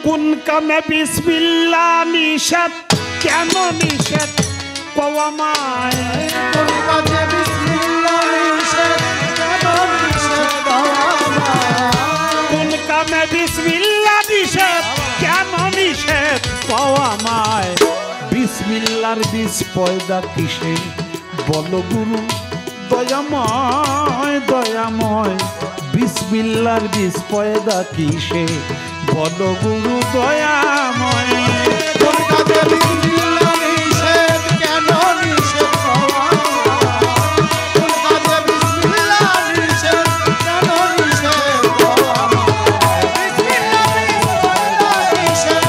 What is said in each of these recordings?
কোন কামে বিসমিল্লাহ নিষেধ কেন নিষেধ কওয়া মায় কোন কাজে বিসমিল্লাহ নিষেধ কেন নিষেধ কওয়া মায় কোন কামে বিসমিল্লাহ নিষেধ কেন নিষেধ কওয়া মায় বিসমিল্লাহর বীজ পয়দা কিসে বল গুরু দয়াময় দয়াময় বিসমিল্লাহর বীজ পয়দা কিসে বল গুরু দয়াময় কোন কাজে বিসমিল্লাহ নিষেধ কেন নিষেধ কওয়া মায় কোন কাজে বিসমিল্লাহ নিষেধ কেন নিষেধ কওয়া মায় বিসমিল্লাহ নিষেধ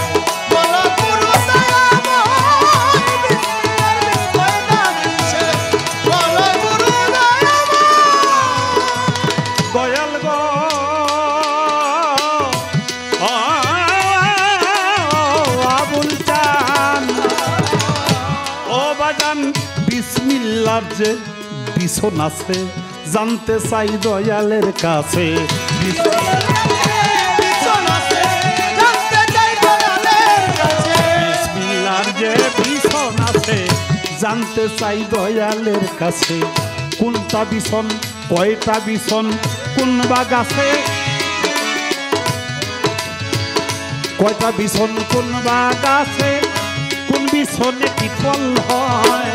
বল গুরু দয়াময় বিসমিল্লাহ নিষেধ বল গুরু দয়াময় দয়াল গো আবুল চান ও বাজান বিসমিল্লাহর যে বিছন আছে জানতে চাই দয়ালের কাছে বিসমিল্লাহর যে বিছন আছে জানতে চাই দয়ালের কাছে কোনটা বিছন কয়টা বিছন কোন বা গাছে কয়টা বিছন কোন বা গাছে কোন বিছনে কি ফল হয়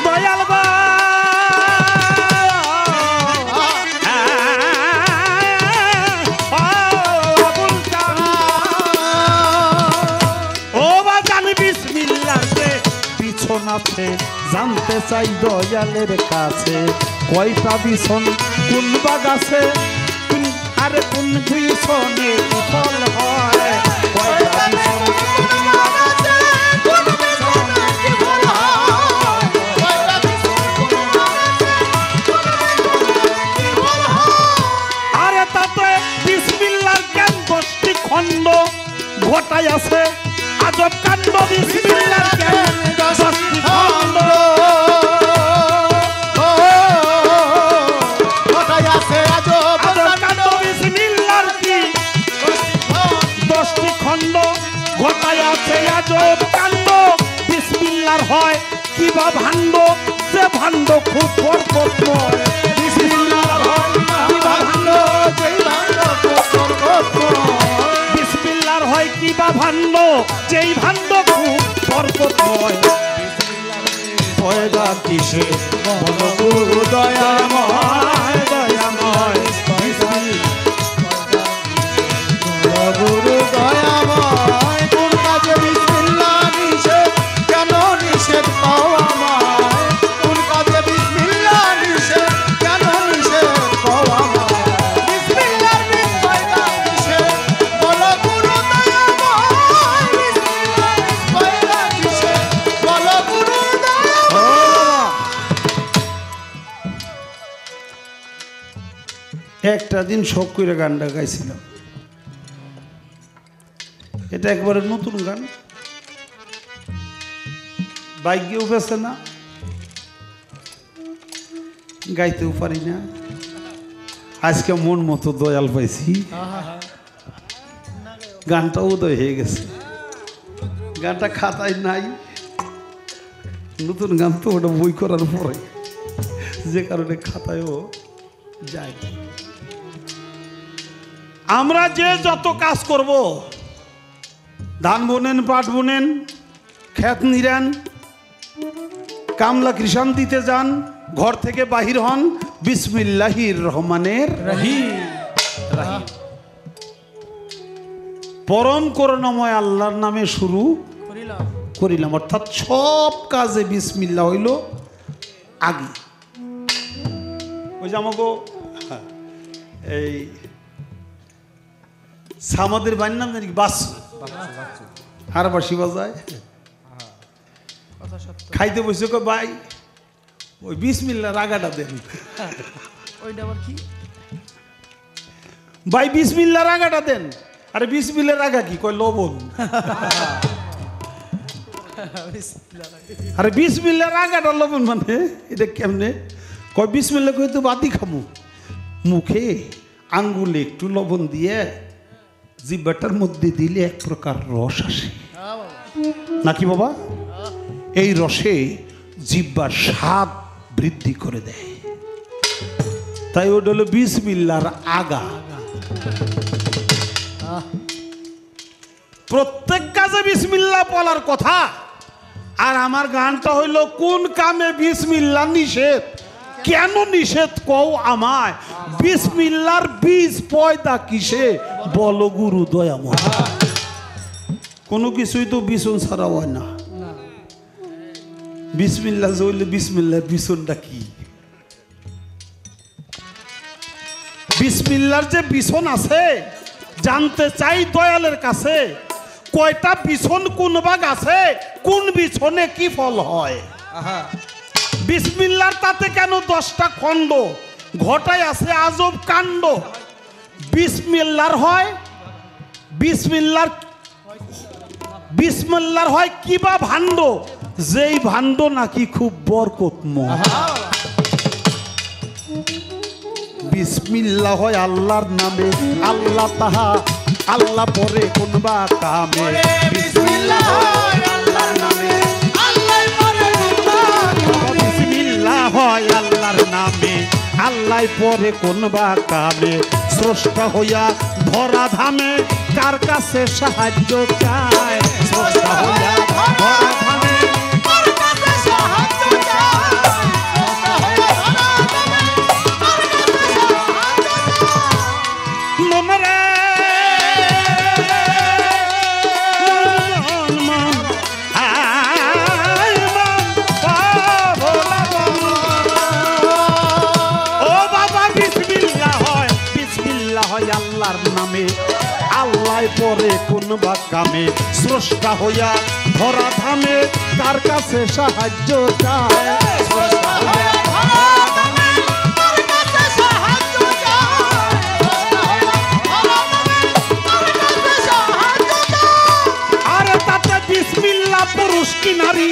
দয়াল গো আবুল চান ও বাজান বিসমিল্লাহর যে বিছন আছে জানতে চাই দয়ালের কাছে কয়টা বিছন কোন বাগাছে আরে কোন বিছনে কি ফল হয় কয়টা বিছন আরে তাতে বিসমিল্লাহর জ্ঞান 10টি খণ্ড ঘটাই আছে আজব কাণ্ড বিসমিল্লাহর জ্ঞান 10টি খণ্ড ঘটাই আছে আজব কাণ্ড বিসমিল্লাহর হয় কিবা ভাণ্ড যে ভাণ্ড খুব বরকতময় বিসমিল্লাহর হয় কিবা ভাণ্ড যেই ভাণ্ড খুব বরকতময় বিসমিল্লাহর হয় কিবা ভাণ্ড যেই ভাণ্ড খুব বরকতময় পয়দা কিসে বল গুরু দয়াময় দয়াময় গুরু দয়াময় কোন কাজে বিসমিল্লাহ নিষেধ কেন নিষেধ কওয়া মায় কোন কাজে বিসমিল্লাহ নিষেধ কেন নিষেধ কওয়া মায় বিসমিল্লাহর বীজ পয়দা নিষেধ বল গুরু দয়াময় বিসমিল্লাহর বীজ পয়দা নিষেধ বল গুরু দয়াময় একটা দিন শোক করে গানটা গাইছিলাম এটা একবারে নতুন গান বাইকেও বেছে না গাইতেও পারি না আজকে মন মতো দয়াল পাইছি গানটা উদয় হয়ে গেছে গানটা খাতায় নাই নতুন গান তো ওটা বই করার পরে যে কারণে খাতায়ও যায় আমরা যে যত কাজ করব ধান বুনেন পাট বুনেন ক্ষেত নিরেন কামলা কৃষাণ দিতে যান ঘর থেকে বাহির হন বিসমিল্লাহির রহমানের রহিম পরম করুণাময় আল্লাহর নামে শুরু করিলাম অর্থাৎ সব কাজে বিসমিল্লাহ হইল আগে ওই যে আমাকে এই সামাদের বাড়ির নাম জানি বাসু আর বাসি বাজায় খাইতে বসে কো ভাই ওই বিসমিল্লাহ রাগাটা দেন ভাই বিসমিল্লাহ রাগাটা দেন আরে বিসমিল্লাহ রাগা কি কয় লবণ আরে বিসমিল্লাহর আগাটা লবণ মানে এটা কেমনে কয় বিসমিল্লাহ কই তো বাদি খামু মুখে আঙ্গুলে একটু লবণ দিয়ে জিহ্বাটার মধ্যে দিলে এক প্রকার রস আসে নাকি বাবা এই রসে জিহ্বার স্বাদ বৃদ্ধি করে দেয় তাই ওটা হলো বিসমিল্লাহর আগা প্রত্যেক কাজে বিসমিল্লাহ বলার কথা আর আমার গানটা হইল কোন কামে বিসমিল্লাহ নিষেধ কেন নিষেধ কও আমায় বিসমিল্লাহর বীজ পয়দা কিসে বলো গুরু দয়াময় কোনো কিছুই তো বিছন ছাড়া হয় না বিসমিল্লাহ জইলে বিসমিল্লাহর বিছনটা কি বিসমিল্লাহর যে বিছন আছে জানতে চাই দয়ালের কাছে কয়টা বিছন কোন ভাগ আছে কোন বিছনে কি ফল হয় বিসমিল্লাহর তাতে কেন 10টা খণ্ড ঘটায় আছে আজব কাণ্ড বিসমিল্লাহর হয় বিসমিল্লাহর হয় কিবা ভাণ্ড যেই ভাণ্ড নাকি খুব বরকতময় বিসমিল্লাহ হয় আল্লাহর নামে আল্লাহ তাহা আল্লাহ পরে কোনবা কামে বিসমিল্লাহ হয় আল্লাহর নামে আল্লাহ পরে কোনবা কামে বিসমিল্লাহ হয় আল্লাহর নামে আল্লাহ পরে কোনবা কামে স্রষ্টা হইয়া ধরা ধামে কার কাছে সাহায্য চায় স্রষ্টা হইয়া ধরা ধামে কার কাছে সাহায্য চায় মনরে আল্লাহর নামে আল্লাহ পরে কোন বা কামে স্রষ্টা হইয়া ধরা ধামে কার কাছে সাহায্য চায় স্রষ্টা হইয়া ধরা ধামে কার কাছে সাহায্য চায় আরে তাতে বিসমিল্লাহ পুরুষ কি নারী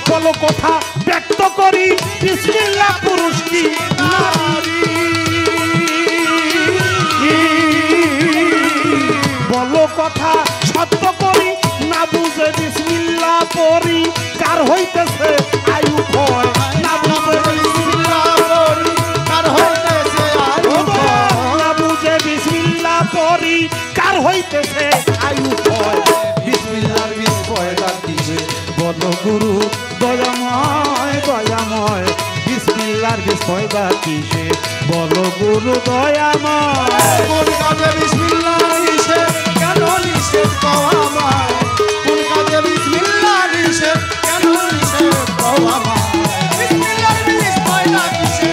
বলো কথা ব্যক্ত করি বিসমিল্লাহ পুরুষ কি নারী বলো কথা সত্য করি না বুঝে বিসমিল্লাহ পড়ি কার হইতেছে আয়ু ভয় না বুঝে বিসমিল্লাহ পড়ি কার হইতেছে আয়ু ভয় না বুঝে বিসমিল্লাহ পড়ি কার হইতেছে আয়ু ভয় বিসমিল্লাহর বীজ পয়দা দিছে বলো গুরু দয়াময় দয়াময় বিসমিল্লাহর বীজ পয়দা কিসে বলো গুরু দয়াময় কোন কাজে বিসমিল্লাহ নিষেধ কেন নিষেধ কও আমায় কোন কাজে বিসমিল্লাহ নিষেধ কেন নিষেধ কও আমায় বিসমিল্লাহর বীজ পয়দা কিসে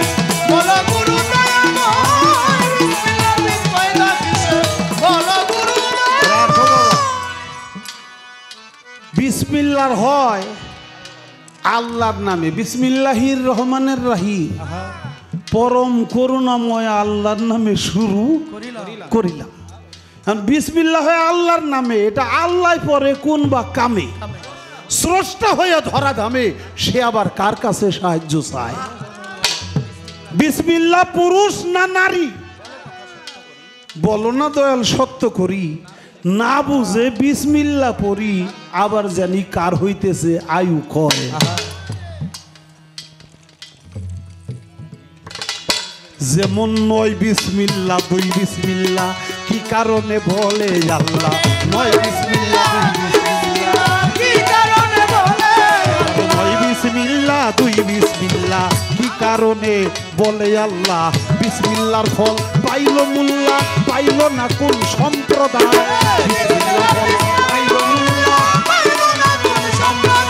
বলো গুরু দয়াময় বিসমিল্লাহর বীজ পয়দা কিসে বলো গুরু দয়াময় বিসমিল্লাহর হয় আল্লাহর নামে বিসমিল্লাহির রহমানের রাহিম পরম করুণাময় আল্লাহর নামে শুরু করিলাম বিসমিল্লাহ হয় আল্লাহর নামে এটা আল্লাহ পরে কোন বা কামে স্রষ্টা হয়ে ধরা ধামে সে আবার কার কাছে সাহায্য চায় বিসমিল্লাহ পুরুষ না নারী বলো না দয়াল সত্য করি না বুঝে বিসমিল্লাহ পড়ি আবার জানি কার হইতেছে আয়ু কয় যেমন নয় বিসমিল্লাহ দুই বিসমিল্লাহ কি কারণে বলে আল্লাহ নয় বিসমিল্লাহ কি কারণে বলে নয় বিসমিল্লাহ দুই বিসমিল্লাহ কি কারণে বলে আল্লাহ বিসমিল্লাহর ফল পাইল মুল্লা পাইল না কোন সম্প্রদায় বিসমিল্লাহর ফল পাইল মুল্লা পাইল না কোন সম্প্রদায়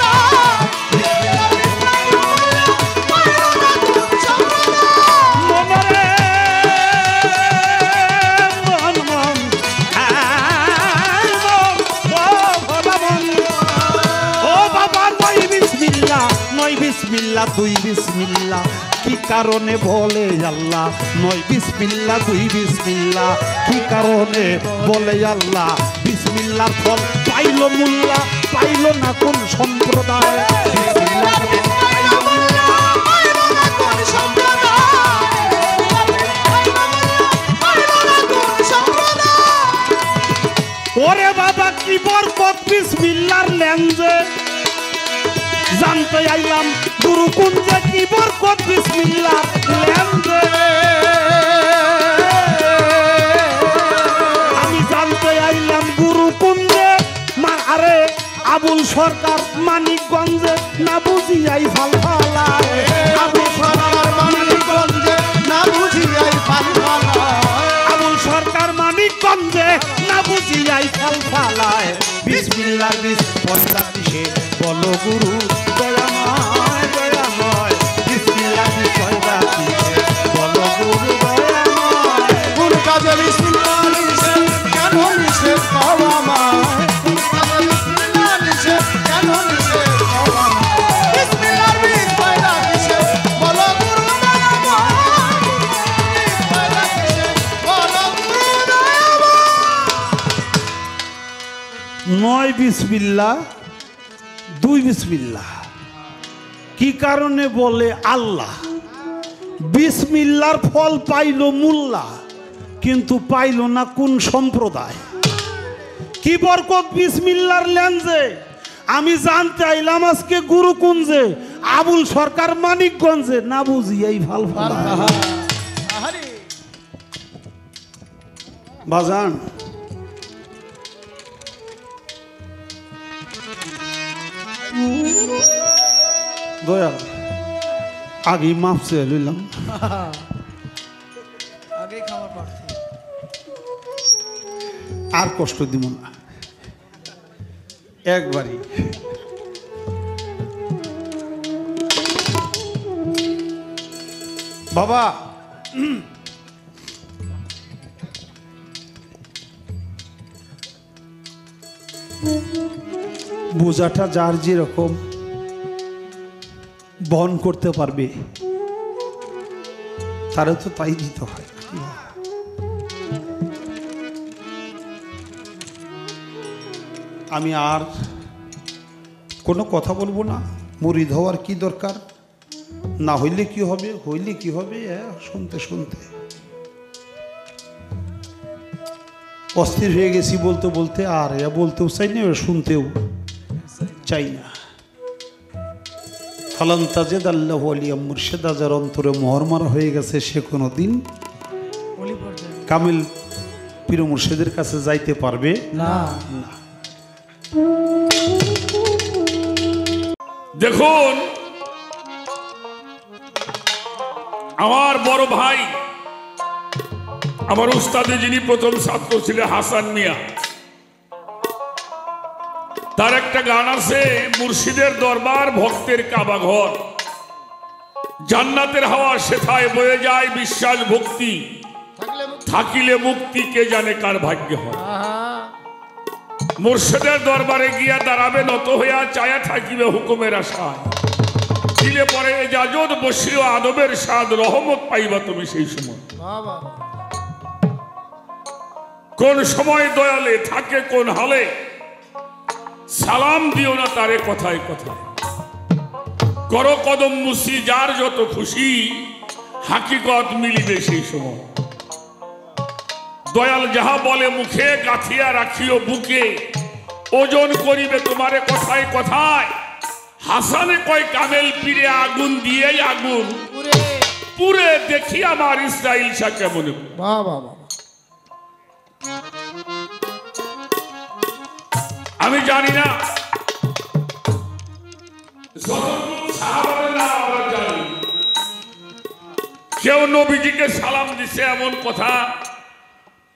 বিসমিল্লাহ দুই বিসমিল্লাহ কি কারণে বলে আল্লাহ নয় বিসমিল্লাহ দুই বিসমিল্লাহ কি কারণে বলে আল্লাহ বিসমিল্লাহর ফল পাইল মোল্লা পাইল না কোন সম্প্রদায় ওরে বাবা কি বরকত বিসমিল্লাহর লেনজে জানতে আইলাম গুরুকুঞ্জে কি বরকত বিসমিল্লাহর লেনজে আমি জানতে আইলাম গুরুকুঞ্জে আরে আবুল সরকার মানিকগঞ্জে না বুঝিয়াই ফালফালায় আবুল সরকার মানিকগঞ্জে না বুঝিয়াই ফালফালায় আবুল সরকার মানিকগঞ্জে না বুঝিয়াই ফালফালায় বিসমিল্লাহর বিস পয়সা দিশে বলো গুরু দয়াময় দয়াময় বিসমিল্লাহর বিস পয়সা দিশে বলো গুরু দয়াময় কোন কাজে বিসমিল্লাহ নিষেধ কেন নিষেধ পাওয়া মায় কোন কাজে বিসমিল্লাহ নিষেধ কেন নিষেধ পাওয়া মায় বিসমিল্লাহর বিস পয়সা দিশে বলো গুরু দয়াময় পয়সা দিশে বলো গুরু দয়াময় নয় বিসমিল্লাহ দুই বিসমিল্লাহ কি কারণে বলে আল্লাহ বিসমিল্লাহর ফল পাইল মোল্লা কিন্তু পাইল না কোন সম্প্রদায় কি বরকত বিসমিল্লাহর লেনজে আমি জানতে আইলাম আজকে গুরুকুঞ্জে আবুল সরকার মানিকগঞ্জে না বুঝি এই ফালফালা আহারে বাজান দয়াল আগে মাফ চেয়ে লইলাম আগে খাওয়ার প্রার্থী আর কষ্ট দিব না একবারই বাবা বোঝাটা যার যেরকম বহন করতে পারবে তারা তো তাই দিতে হয় আমি আর কোনো কথা বলবো না মুরিদ হওয়ার কি দরকার না হইলে কি হবে হইলে কি হবে শুনতে শুনতে অস্থির হয়ে গেছি বলতে বলতে আর বলতেও চাই না শুনতেও চাই না ফালান্তাজেদ আল্লাহ আলিয়া মুর্শেদা যার অন্তরে মোহর মারা হয়ে গেছে সে কোনো দিন কামিল পীর মুর্শেদের কাছে যাইতে পারবে না না দেখুন আমার বড় ভাই আমার উস্তাদে যিনি প্রথম ছাত্র ছিলেন হাসান মিয়া তার একটা গান আছে মুর্শিদের দরবার ভক্তের কাবা ঘর জান্নাতের হাওয়া সেথায় বয়ে যায় বিশ্বাস ভক্তি থাকিলে মুক্তি কে জানে কার ভাগ্য হয় মুর্শিদের দরবারে গিয়া দাঁড়াবে নত হইয়া চায়া থাকিবে হুকুমের আশায় দিলে পরে এজাজত বসিও আদবের স্বাদ রহমত পাইবা তুমি সেই সময় কোন সময় দয়ালে থাকে কোন হালে সালাম দিও না তারে কথায় কথায় করো কদম মুসি যার যত খুশি হাকিকত মিলিবে সেই সময় দয়াল যাহা বলে মুখে গাথিয়া রাখিও বুকে ওজন করিবে তোমারে কথায় কথায় হাসানে কয় কামেল পীরে আগুন দিয়েই আগুন পুরে দেখি আমার ইসরাইল শাহ কেমন আমি জানি না কেউ নবীজিকে সালাম দিছে এমন কথা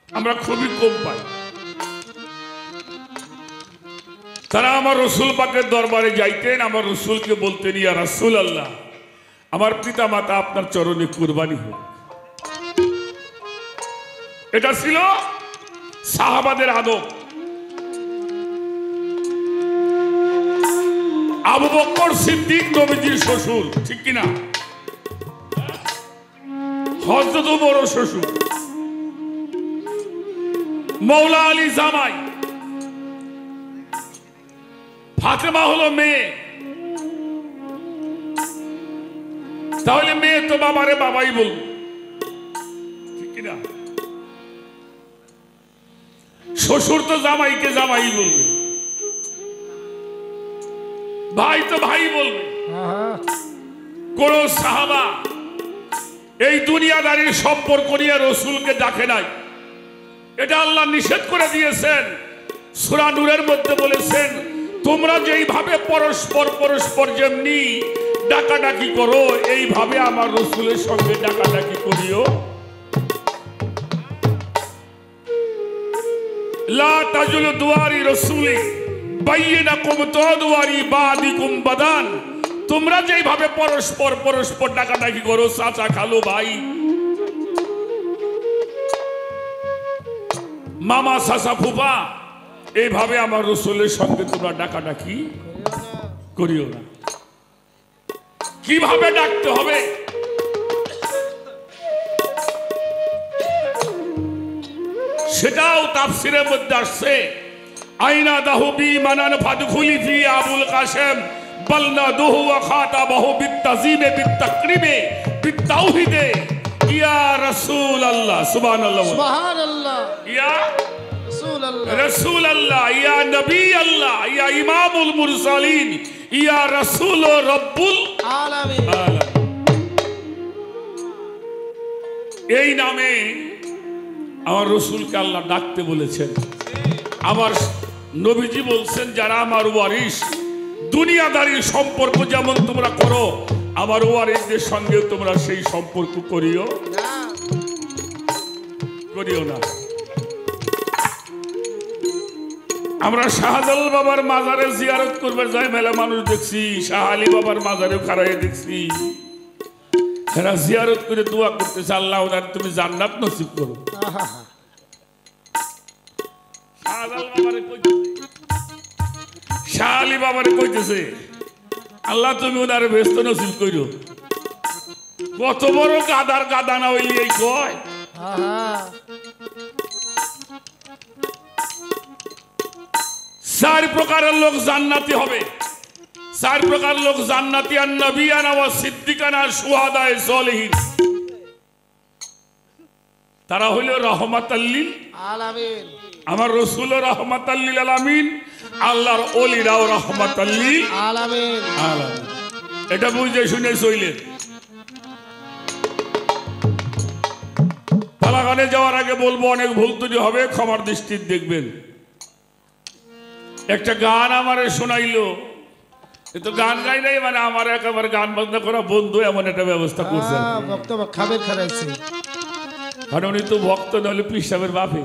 আমরা খুবই কম পাই তারা আমার রসুল পাকের দরবারে যাইতেন আমার রসুলকে বলতেন ইয়া রাসূল আল্লাহ আমার পিতা মাতা আপনার চরণে কুরবানি হোক এটা ছিল সাহাবাদের আদব আবু বকর সিদ্দিক নবীজির শ্বশুর ঠিক কিনা হযরত বড় শ্বশুর মৌলা আলী জামাই ফাতেমা হলো মেয়ে, তাহলে মেয়ে তো বাবারে বাবাই বলবে, ঠিক কিনা? শ্বশুর তো জামাইকে জামাই বলবে, ভাই তো ভাই বলবে। কোন সাহাবা এই দুনিয়াদারির সম্পর্ক নিয়ে রসুলকে ডাকে নাই, এটা আল্লাহ নিষেধ করে দিয়েছেন। সূরা নূরের মধ্যে বলেছেন, তোমরা যেইভাবে পরস্পর পরস্পর যেমনি ডাকাডাকি করো, এইভাবে আমার রসুলের সঙ্গে ডাকাডাকি করিও। লা তাজুল দুয়ারি রসুলি বাইয়িনাকুম তাদওয়ারি বাদিকুম বাদান। তোমরা যেইভাবে পরস্পর পরস্পর ডাকাডাকি করো, চাচা খালু ভাই মামা চাচা ফুফা, এইভাবে আমার রসুলের সঙ্গে তোমরা ডাকাডাকি করিও না। কিভাবে ডাকতে হবে সেটাও তাফসীরের মধ্যে আসছে। আইনা দাহু বি মানান ফাদখুলি ফি আবুল কাসেম বলনা দুহু ওয়া খাতাবাহু বিতাযিমে বিতাকরিমে বিতাওহীদে ইয়া রাসূলুল্লাহ। সুবহানাল্লাহ, সুবহানাল্লাহ। ইয়া রাসূলুল্লাহ, রাসূলুল্লাহ, ইয়া নবী আল্লাহ, ইয়া ইমামুল মুরসালিন, ইয়া রাসূল রব্বুল আলামিন। এই নামে আমার রসুলকে আল্লাহ ডাকতে বলেছেন। আমার নবীজি বলছেন, যারা আমার ওয়ারিস, দুনিয়াদারির সম্পর্ক যেমন তোমরা করো, আমার ওয়ারিসদের সঙ্গে তোমরা সেই সম্পর্ক করিও না। আমরা শাহজালাল বাবার মাজারে জিয়ারত করবে যাই, মেলা মানুষ দেখছি। শাহ আলী বাবার মাজারে খাড়াই দেখছি, এরা জিয়ারত করে দোয়া করতেছে, আল্লাহ ওনার তুমি জান্নাত নসিব করো। শাহ আলী বাবারে কইতেছে, আল্লাহ তুমি ওনার ব্যস্ত নসিব করো। কত বড় গাদার গাদা না হইলে এই কয়। চার প্রকারের লোক জান্নাতি হবে। চার প্রকার লোক জান্নাতি, আর নবিয়ানা ওয়া সিদ্দিকানা শুহাদায়ে সালিহিন। তারা হইল রহমাতাল লিল আলামিন। আমার রসুল রহমাতাল লিল আলামিন, আল্লাহর ওলিরাও রহমাতাল লিল আলামিন। আলামিন। এটা বুঝে শুনে চইলেন। পালাগানে যাওয়ার আগে বলবো, অনেক ভুল ত্রুটি হবে, ক্ষমার দৃষ্টিতে দেখবেন। একটা গান আমারে শোনাইলো, তো গান গাই নাই, মানে আমার একেবারে গান বাজনা করা বন্ধু এমন একটা ব্যবস্থা করছে। বক্তব্য খাবের খারাইছে, কারণ উনি তো ভক্ত নইলে পীর সাহেবের বাপে।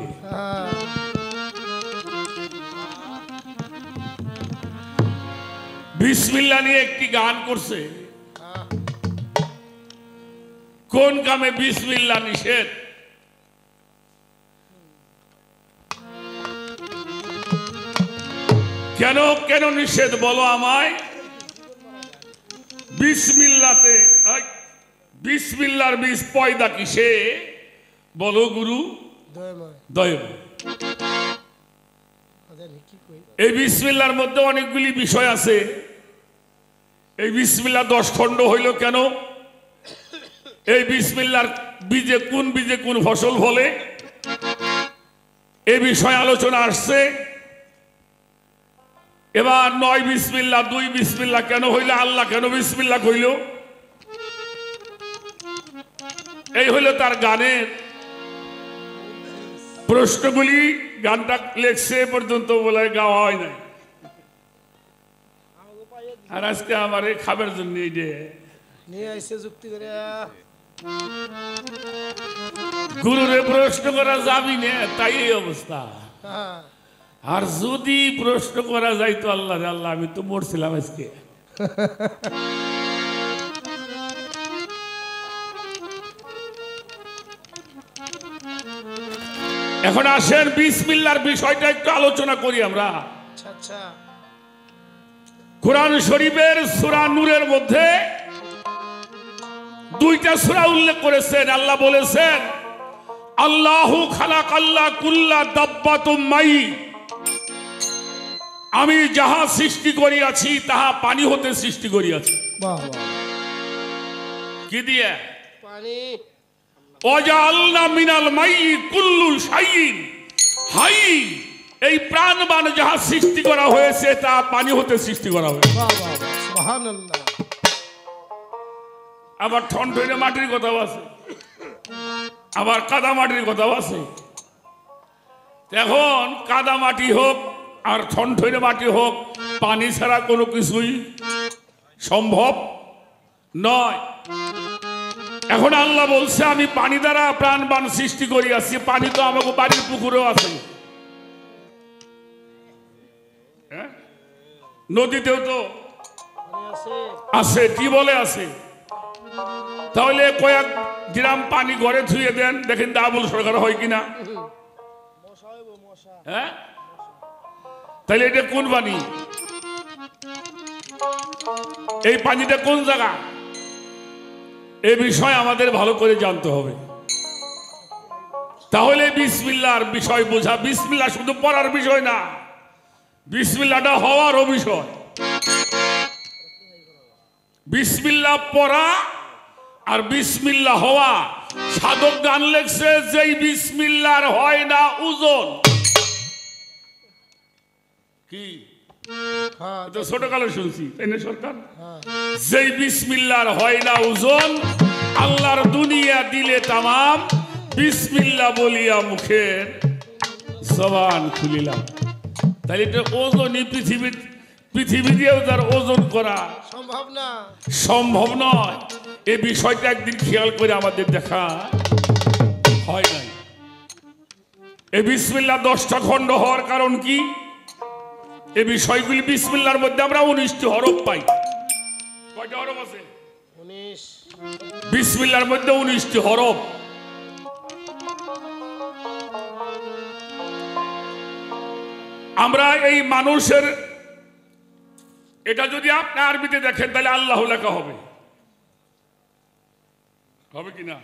বিসমিল্লাহ নিয়ে একটি গান করছে। কোন কামে বিসমিল্লাহ নিষেধ? কেন কেন নিষেধ বলো আমায়? বিসমিল্লাতে, বিসমিল্লার বীজ পয়দা কিসে বলো গুরু? দয়ম। এই বিসমিল্লার মধ্যে অনেকগুলি বিষয় আছে। এই বিসমিল্লাহ 10 খণ্ড হইল কেন? এই বিসমিল্লার বীজে কোন ফসল ফলে, এই বিষয়ে আলোচনা আসছে। এবার 9 বিসমিল্লাহ, 2 বিসমিল্লাহ কেন হইল? আল্লাহ কেন বিসমিল্লাহ কইল? এই হইল তার গানের প্রশ্নগুলি। গানটা লেখছে পর্যন্ত বলে গাওয়া হয় নাই। আর আজকে আমার এই খাবার জন্য নিয়ে আইছে যুক্তি করে। গুরুরে প্রশ্ন করা যাবি না, তাই এই অবস্থা। আর যদি প্রশ্ন করা যাইতো, আল্লাহ আল্লাহ আমি তো মরছিলাম আজকে। এখন আসেন বিসমিল্লাহর বিষয়টা একটু আলোচনা করি আমরা। কোরআন শরীফের সূরা নূরের মধ্যে 2টা সূরা উল্লেখ করেছেন। আল্লাহ বলেছেন, আল্লাহু খালাকাল্লা কুল্লা দাব্বাতুম মাই। আমি যাহা সৃষ্টি করিয়াছি তাহা পানি হতে সৃষ্টি করিয়াছি। বাহ বাহ। কি দিয়ে? পানি। ওয়াজআলনা মিনাল মাই কুল্লু শাইইন হাই। এই প্রাণবান যাহা সৃষ্টি করা হয়েছে তা পানি হতে সৃষ্টি করা হয়েছে। বাহ বাহ বাহ। সুবহানাল্লাহ। আবার ঠনঠনে মাটির কথাও আছে, আবার কাদা মাটির কথাও আছে। এখন কাদা মাটি হোক আর ঠনঠনে মাটি হোক, পানি ছাড়া কোনো কিছুই সম্ভব নয়। এখন আল্লাহ বলছে আমি পানি দ্বারা প্রাণবান সৃষ্টি করিয়াছি। পানি তো আমাকে বাড়ির পুকুরেও আছে, হ্যাঁ? নদীতেও তো আছে, টিউবওয়েলে আছে। তাহলে কয়েক গ্রাম পানি ঘরে ধুয়ে দেন, দেখেন তো আবুল সরকার হয় কিনা। হ্যাঁ, তাহলে এটা কোন পানি? এই পানিটা কোন জায়গা? এ বিষয় আমাদের ভালো করে জানতে হবে। তাহলে বিসমিল্লাহর বিষয় বোঝা। বিসমিল্লাহ শুধু পড়ার বিষয় না, বিসমিল্লাহটা হওয়ারও বিষয়। বিসমিল্লাহ পড়া আর বিসমিল্লাহ হওয়া। সাধক গান লেখছে যেই বিসমিল্লাহর হয় না ওজন। কি তো ছোটকালে শুনছি, তাই না সরকার? যেই বিসমিল্লাহর হয় না ওজন, আল্লাহর দুনিয়া দিলে তামাম, বিসমিল্লাহ বলিয়া মুখের জবান খুলিলাম। তাহলে এটা ওজনই পৃথিবী দিয়েও তার ওজন করা সম্ভব নয়। এই বিষয়টা একদিন খেয়াল করে আমাদের দেখা হয় নাই। এই বিসমিল্লাহ 10টা খণ্ড হওয়ার কারণ কি? এই বিষয়গুলি বিসমিল্লাহর মধ্যে আমরা 19টি হরফ পাই। কয়টা হরফ আছে? 19। বিসমিল্লাহর মধ্যে 19টি হরফ। আমরা এই মানুষের, এটা যদি আপনি আরবিতে দেখেন তাহলে আল্লাহ লেখা হবে, হবে কিনা?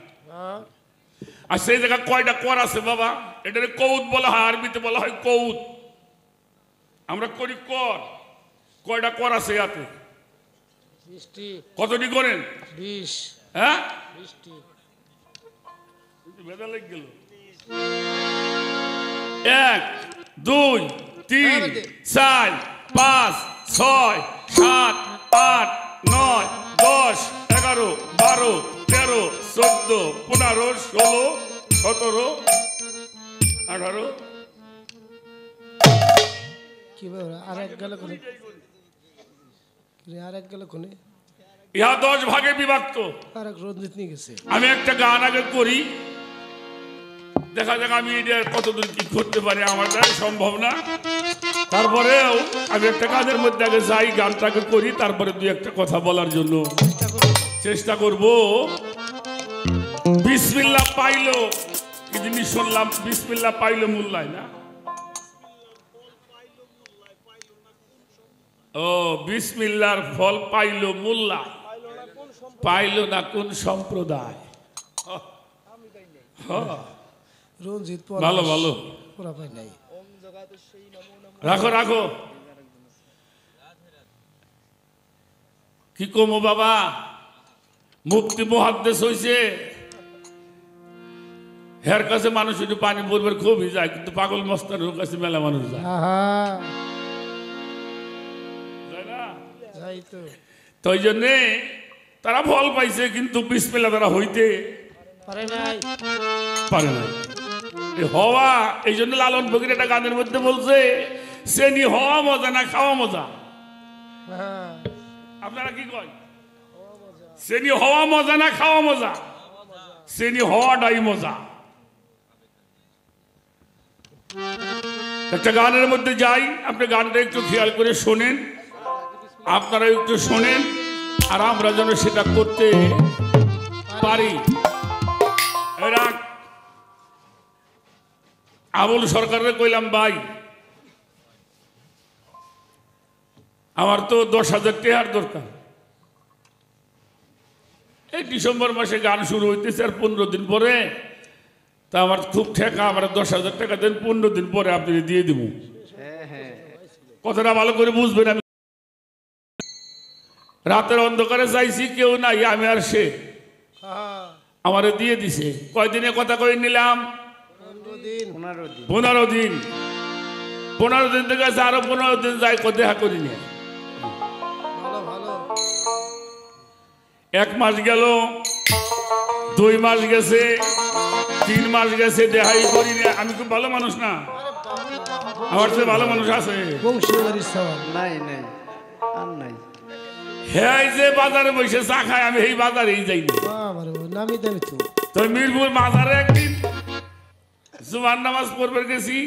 আর সেই জায়গায় কয়টা কর আছে বাবা? এটাকে কৌত বলা হয়, আরবিতে বলা হয় কৌত। আমরা করি কর। কয়টা কর আছে ইয়াতে? 20টি। কতটি করেন? 20। হ্যাঁ, 20টি। ভেজা লেগে গেল। 1 2 3 4 5 6 7 8 9 10 11 12 13 14 15 16 17 18। কি বলে আরেক গেল কোনে? আরেক গেল কোনে? ইহা 10 ভাগে বিভক্ত। আরেক রঞ্জিত নিয়ে গেছে। আমি একটা গান আগে করি, দেখা যাক আমি এটা কতদূর কি করতে পারি। আমার দ্বারা সম্ভব না, তারপরেও আমি একটা কাজের মধ্যে আগে যাই, গানটাকে করি, তারপরে 2-1টা কথা বলার জন্য চেষ্টা করব। বিসমিল্লাহ পাইলো কি জিনিস শুনলাম? বিসমিল্লাহ পাইলো মোল্লায় না? ও, বিসমিল্লাহর ফল পাইলো মোল্লায়, পাইলো না কোন সম্প্রদায়? রঞ্জিত ভালো ভালো, পুরা পাই নাই। রাখো রাখো। কি কমো বাবা, মুফতি মুহাদ্দিস হইছে, হের কাছে মানুষ একটু পানি পড়বার খুবই যায়, কিন্তু পাগল মস্তানের কাছে মেলা মানুষ যায়, যায় না? তো ওই জন্যে তারা ফল পাইছে, কিন্তু বিসমিল্লাহ তারা হইতে পারে নাই। হওয়া, এই জন্য লালন ফকির একটা গানের মধ্যে বলছে, শ্রেণী হওয়া মজা না খাওয়া মজা। আপনারা কি কয়? শ্রেণী হওয়া মজা না খাওয়া মজা? শ্রেণী হওয়াটাই মজা। একটা গানের মধ্যে যাই, আপনি গানটা একটু খেয়াল করে শোনেন, আপনারা একটু শোনেন, আর আমরা যেন সেটা করতে পারি। আবুল সরকারের কইলাম, ভাই আমার তো 10,000 টাকার দরকার। এই ডিসেম্বর মাসে গান শুরু হইতেছে, আর 15 দিন পরে, তা আমার খুব ঠেকা, আমার 10,000 টাকা দেন, 15 দিন পরে আপনি দিয়ে দিব। কথাটা ভালো করে বুঝবেন। আমি রাতের অন্ধকারে চাইছি কেউ নাই, আমি আর সে আমারে দিয়ে দিছে। কয়দিনে কথা কই নিলাম? 15 দিন। 15 দিন থেকে আরো 15 দিন যাই দেখা করি নিয়ে। 1 মাস গেল, 2 মাস গেছে, 3 মাস গেছে, দেখাই করি না। আমি খুব ভালো মানুষ না, আমার চেয়ে ভালো মানুষ আছে? নাই নাই আর নাই। হ্যাঁ, যে বাজারে বসে চা খায়, আমি এই বাজারেই যাইনি। তো মিরপুর বাজারে একদিন জুমার নামাজ পড়বে গেছি,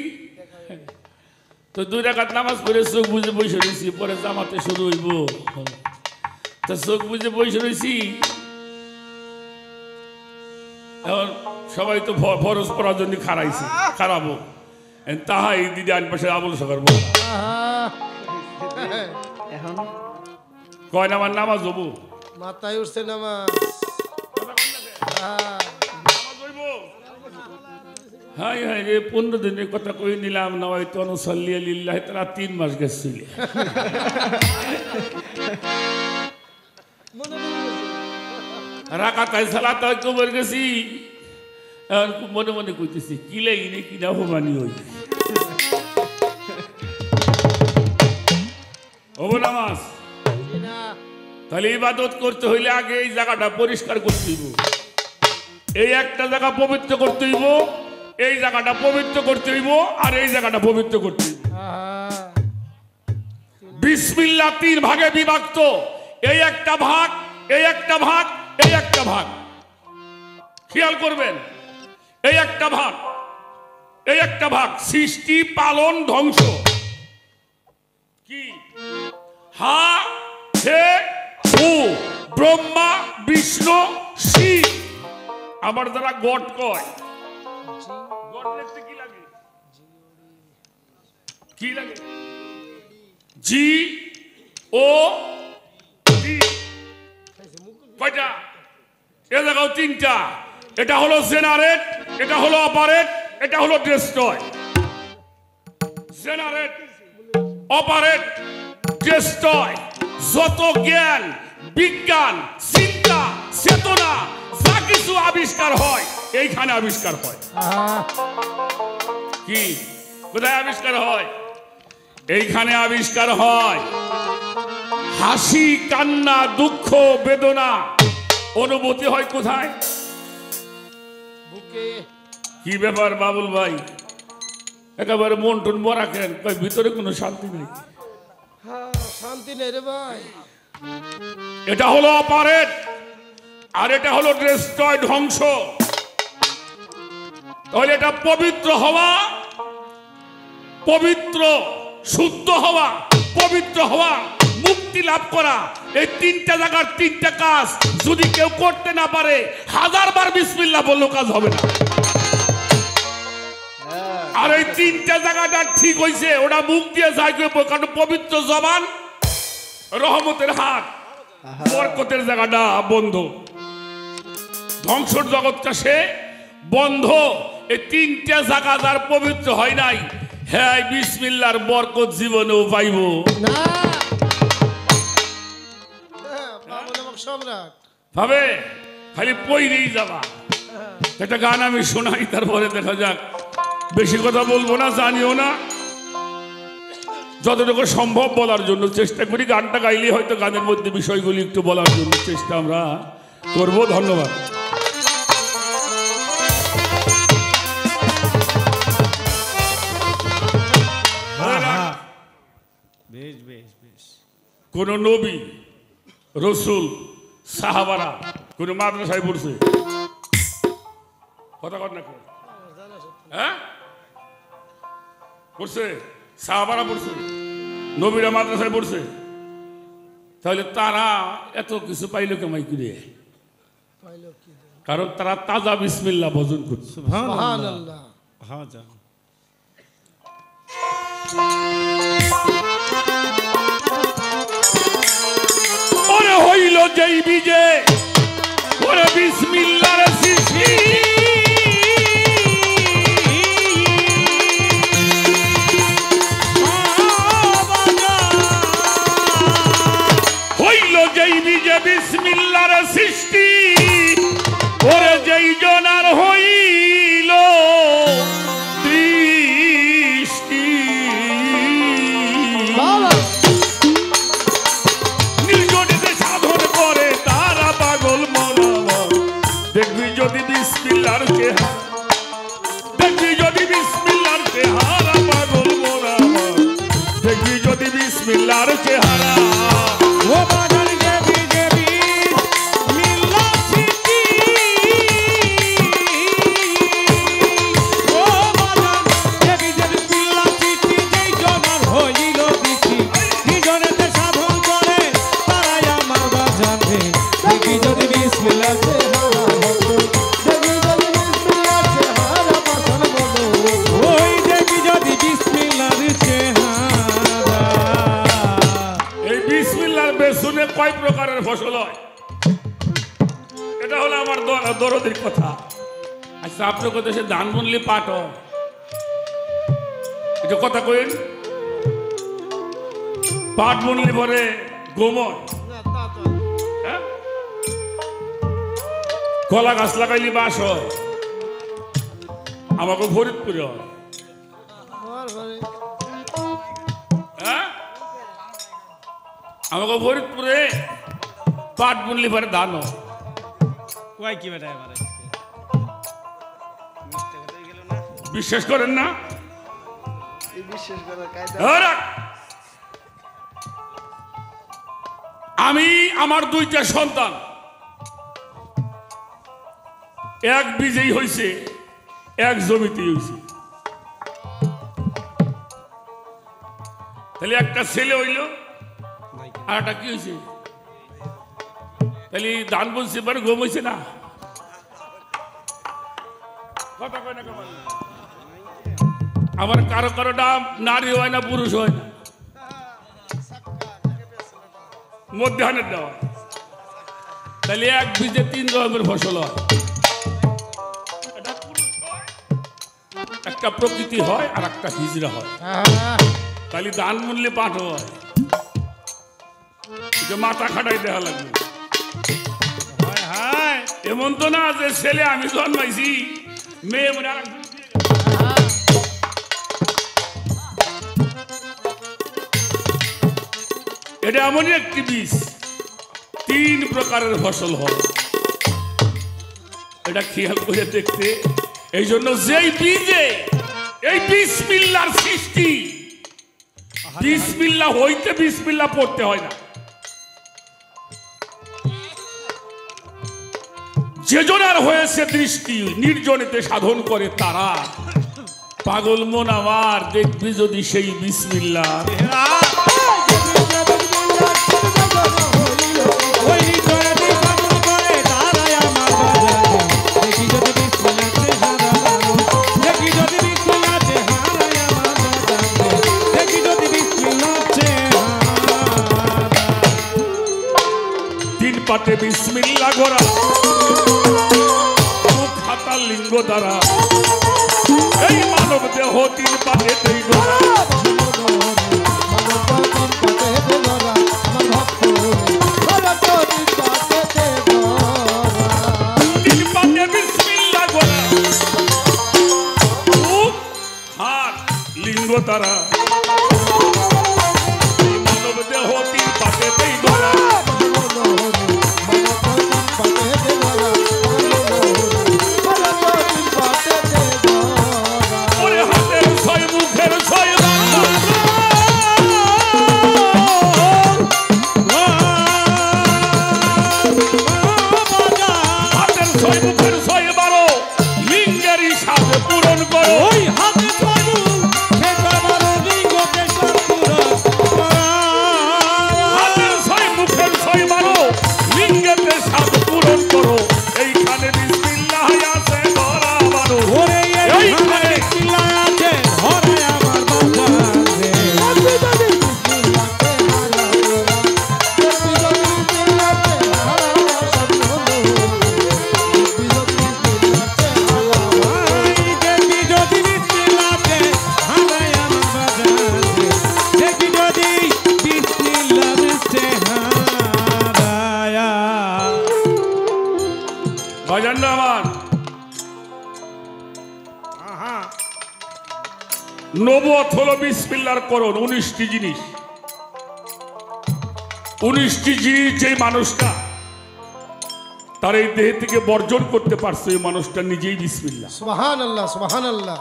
তো 2 রাকাত নামাজ পড়ে চোখ বুঝে বসে রয়েছি। পরে জামাতে শুরু হইব, তো চোখ বুঝে বসে রয়েছি। এখন সবাই তো ফরজ পড়ার জন্য খারাপো তাহাই দিদি আন পাশে আবুল সকার বল এখন কয় নামার নামাজ হবো, মাথায় উঠছে নামাজ। হাই হাই রে, 15 দিনের কথা কই নিলাম না, হয়তো অনুসল্লিয়া লিল্লাহ, তারা 3 মাস গেছিল। রাকাতায় সালাত কবর গেছি, মনে মনে কইতেছি কি লাগি কি না হোমানি হই হবো নামাজ। তাহলে ইবাদত করতে হইলে আগে এই জায়গাটা পরিষ্কার করতে হইব, এই একটা জায়গা পবিত্র করতে হইব, এই জায়গাটা পবিত্র করতে হইব, আর এই জায়গাটা পবিত্র করতে হইব। বিসমিল্লাহ 3 ভাগে বিভক্ত, এই একটা ভাগ, এই একটা ভাগ, এই একটা ভাগ। খেয়াল করবেন, এই একটা ভাগ, এই একটা ভাগ। সৃষ্টি, পালন, ধ্বংস। কি? হা হে হু, ব্রহ্মা, বিষ্ণু, শিব। আবার যারা গড কয়, গড লিখতে কি লাগে? কি লাগে? জি ও ডি। কয়টা? এ জায়গাও 3টা। এটা হলো জেনারেট, এটা হলো অপারেট, এটা হলো ডেস্ট্রয়। Generate, operate, destroy. যত জ্ঞান, বিজ্ঞান, চিন্তা, চেতনা যা কিছু আবিষ্কার হয় এইখানে আবিষ্কার হয়। কি? কোথায় আবিষ্কার হয়? এইখানে আবিষ্কার হয়। হাসি, কান্না, দুঃখ, বেদনা অনুভূতি হয় কোথায়? বুকে। কি ব্যাপার বাবুল ভাই, একেবারে মন টন মরা কেন? ভিতরে কোনো শান্তি নেই। শান্তি নেই রে ভাই। এটা হলো অপারেট, আর এটা হলো ডেস্ট্রয়, ধ্বংস। তাহলে এটা পবিত্র হওয়া, পবিত্র শুদ্ধ হওয়া, পবিত্র হওয়া, মুক্তি লাভ করা, এই 3টা জায়গার 3টা কাজ যদি কেউ করতে না পারে, 1000 বার বিসমিল্লাহ বললেও কাজ হবে না। আর এই 3টা জায়গাটা ঠিক হইছে, ওটা মুখ দিয়ে যায়, কারণ পবিত্র জবান, রহমতের হাত, বরকতের জায়গাটা বন্ধ, ধ্বংসর জগৎটা সে বন্ধ। এই 3টা জায়গা যার পবিত্র হয় নাই, হ্যাঁ বিসমিল্লাহর বরকত জীবনেও পাইব না। সম্রাট ভাবে খালি পইরেই যাবা। একটা গান আমি শোনাই, তারপরে দেখা যাক। বেশি কথা বলবো না, জানিও না, যতটুকু সম্ভব বলার জন্য চেষ্টা করি। গানটা গাইলে হয়তো গানের মধ্যে বিষয়গুলি একটু বলার জন্য চেষ্টা আমরা করব। ধন্যবাদ। কোন নবী, রসুল, সাহাবারা কোন মাদ্রাসায় পড়ছে? কথা কর না, হ্যাঁ পড়ছে? সাহাবারা পড়ছে, নবীরা মাদ্রাসায় পড়ছে। তাহলে তারা এত কিছু পাইল কেমাই করে? কারণ তারা তাজা বিসমিল্লাহ ভজন করছে। সুবহানাল্লাহ। ওরে হইল যেই বিজে, ওরে বিসমিল্লাহর শিশি, বিসমিল্লার সৃষ্টি ওরে যেই জনার হইল দৃষ্টি নির্জনেতে সাধন করে তারা পাগল মনোমন দেখবি যদি বিসমিল্লার চেহারা দেখবি যদি বিসমিল্লার চেহারা পাগল মনোমন দেখবি যদি বিসমিল্লার চেহারা ও বাজার দেবী দেবী মিল্লা সিটি ও বাজার দেবী দেবী মিল্লা সিটি যেই জনার হইল দিছি নিজনেতে সাধন করে তারাই আমার বাজার দেখি যদি বিসমিল্লাহ ওই দেখি যদি বিসমিল্লাহর চেহারা এই বিসমিল্লাহর বেসুনে কয় প্রকারের ফসল হয় এটা হলো আমার দরদের কথা। আচ্ছা আপনার কথা সে ধান বুনলে পাট হয় এটা কথা কইন পাট বুনলে পরে গোমর হ্যাঁ? কলা গাছ লাগাইলে বাস হয় আমাকে ফরিদপুরে হয় হ্যাঁ? আমাকে ফরিদপুরে পাট বুনলে পরে ধান হয় কয় কি বেটা এবারে বিশ্বাস করেন না বিশ্বাস করার কায়দা ধরা। আমি আমার দুইটা সন্তান এক বীজেই হইছে এক জমিতেই হইছে তাহলে একটা ছেলে হইল আর একটা কি হয়েছে তাহলে ধান বলছে এবার গম হয়েছে না কথা কয় না কেমন? আবার কারো কারোটা নারী হয় না পুরুষ হয় না মধ্যাহ্নের দেওয়া তাহলে এক বীজে 3 রকমের ফসল হয় একটা পুরুষ হয়, একটা প্রকৃতি হয় আর একটা হিজড়া হয় তাহলে দান মূল্যে পাঠ হয় যে মাথা খাটাই দেখা লাগবে হায় এমন তো না যে ছেলে আমি জন্মাইছি মেয়ে মনে আর একজন বিয়ে করে। এটা এমনই একটি বীজ 3 প্রকারের ফসল হয় এটা খেয়াল করে দেখতে এই জন্য যেই বীজে এই বিসমিল্লাহর সৃষ্টি বিসমিল্লাহ হইতে বিসমিল্লাহ পড়তে হয় না যে জনার হয়েছে দৃষ্টি নির্জনেতে সাধন করে তারা পাগল মন আমার দেখবি যদি সেই বিসমিল্লাহ ওই জয়তে সাধন করে তারাই আমার বাজার দেখি যদি বিসমিল্লাহ চেহারা দেখি যদি বিসমিল্লাহ চেহারাই আমার বাজার দেখি যদি বিসমিল্লাহ চেহারা 3 পাতে বিসমিল্লাহ গোরা মুখ হাতা লিঙ্গ দ্বারা এই মানব দেহ 3 পাতে তেই গোরা 3 পাতে বিসমিল্লাহ গোরা মুখ হাত লিঙ্গ দ্বারা এই মানব দেহ 3 পাতে তেই গোরা ওরে হাতের 6 মুখের 6 বাংলা হাতের 6 মুখের 6 12 লিঙ্গের হিসাবে পূরণ করো ওই হাতে ছড়ু সে বাবারো বাজান না আমার নবুয়ত হলো বিসমিল্লাহর করণ। 19টি জিনিস, 19টি জিনিস যে মানুষটা তার এই দেহ থেকে বর্জন করতে পারছে এই মানুষটা নিজেই বিসমিল্লাহ। সুবহানাল্লাহ সুবহানাল্লাহ।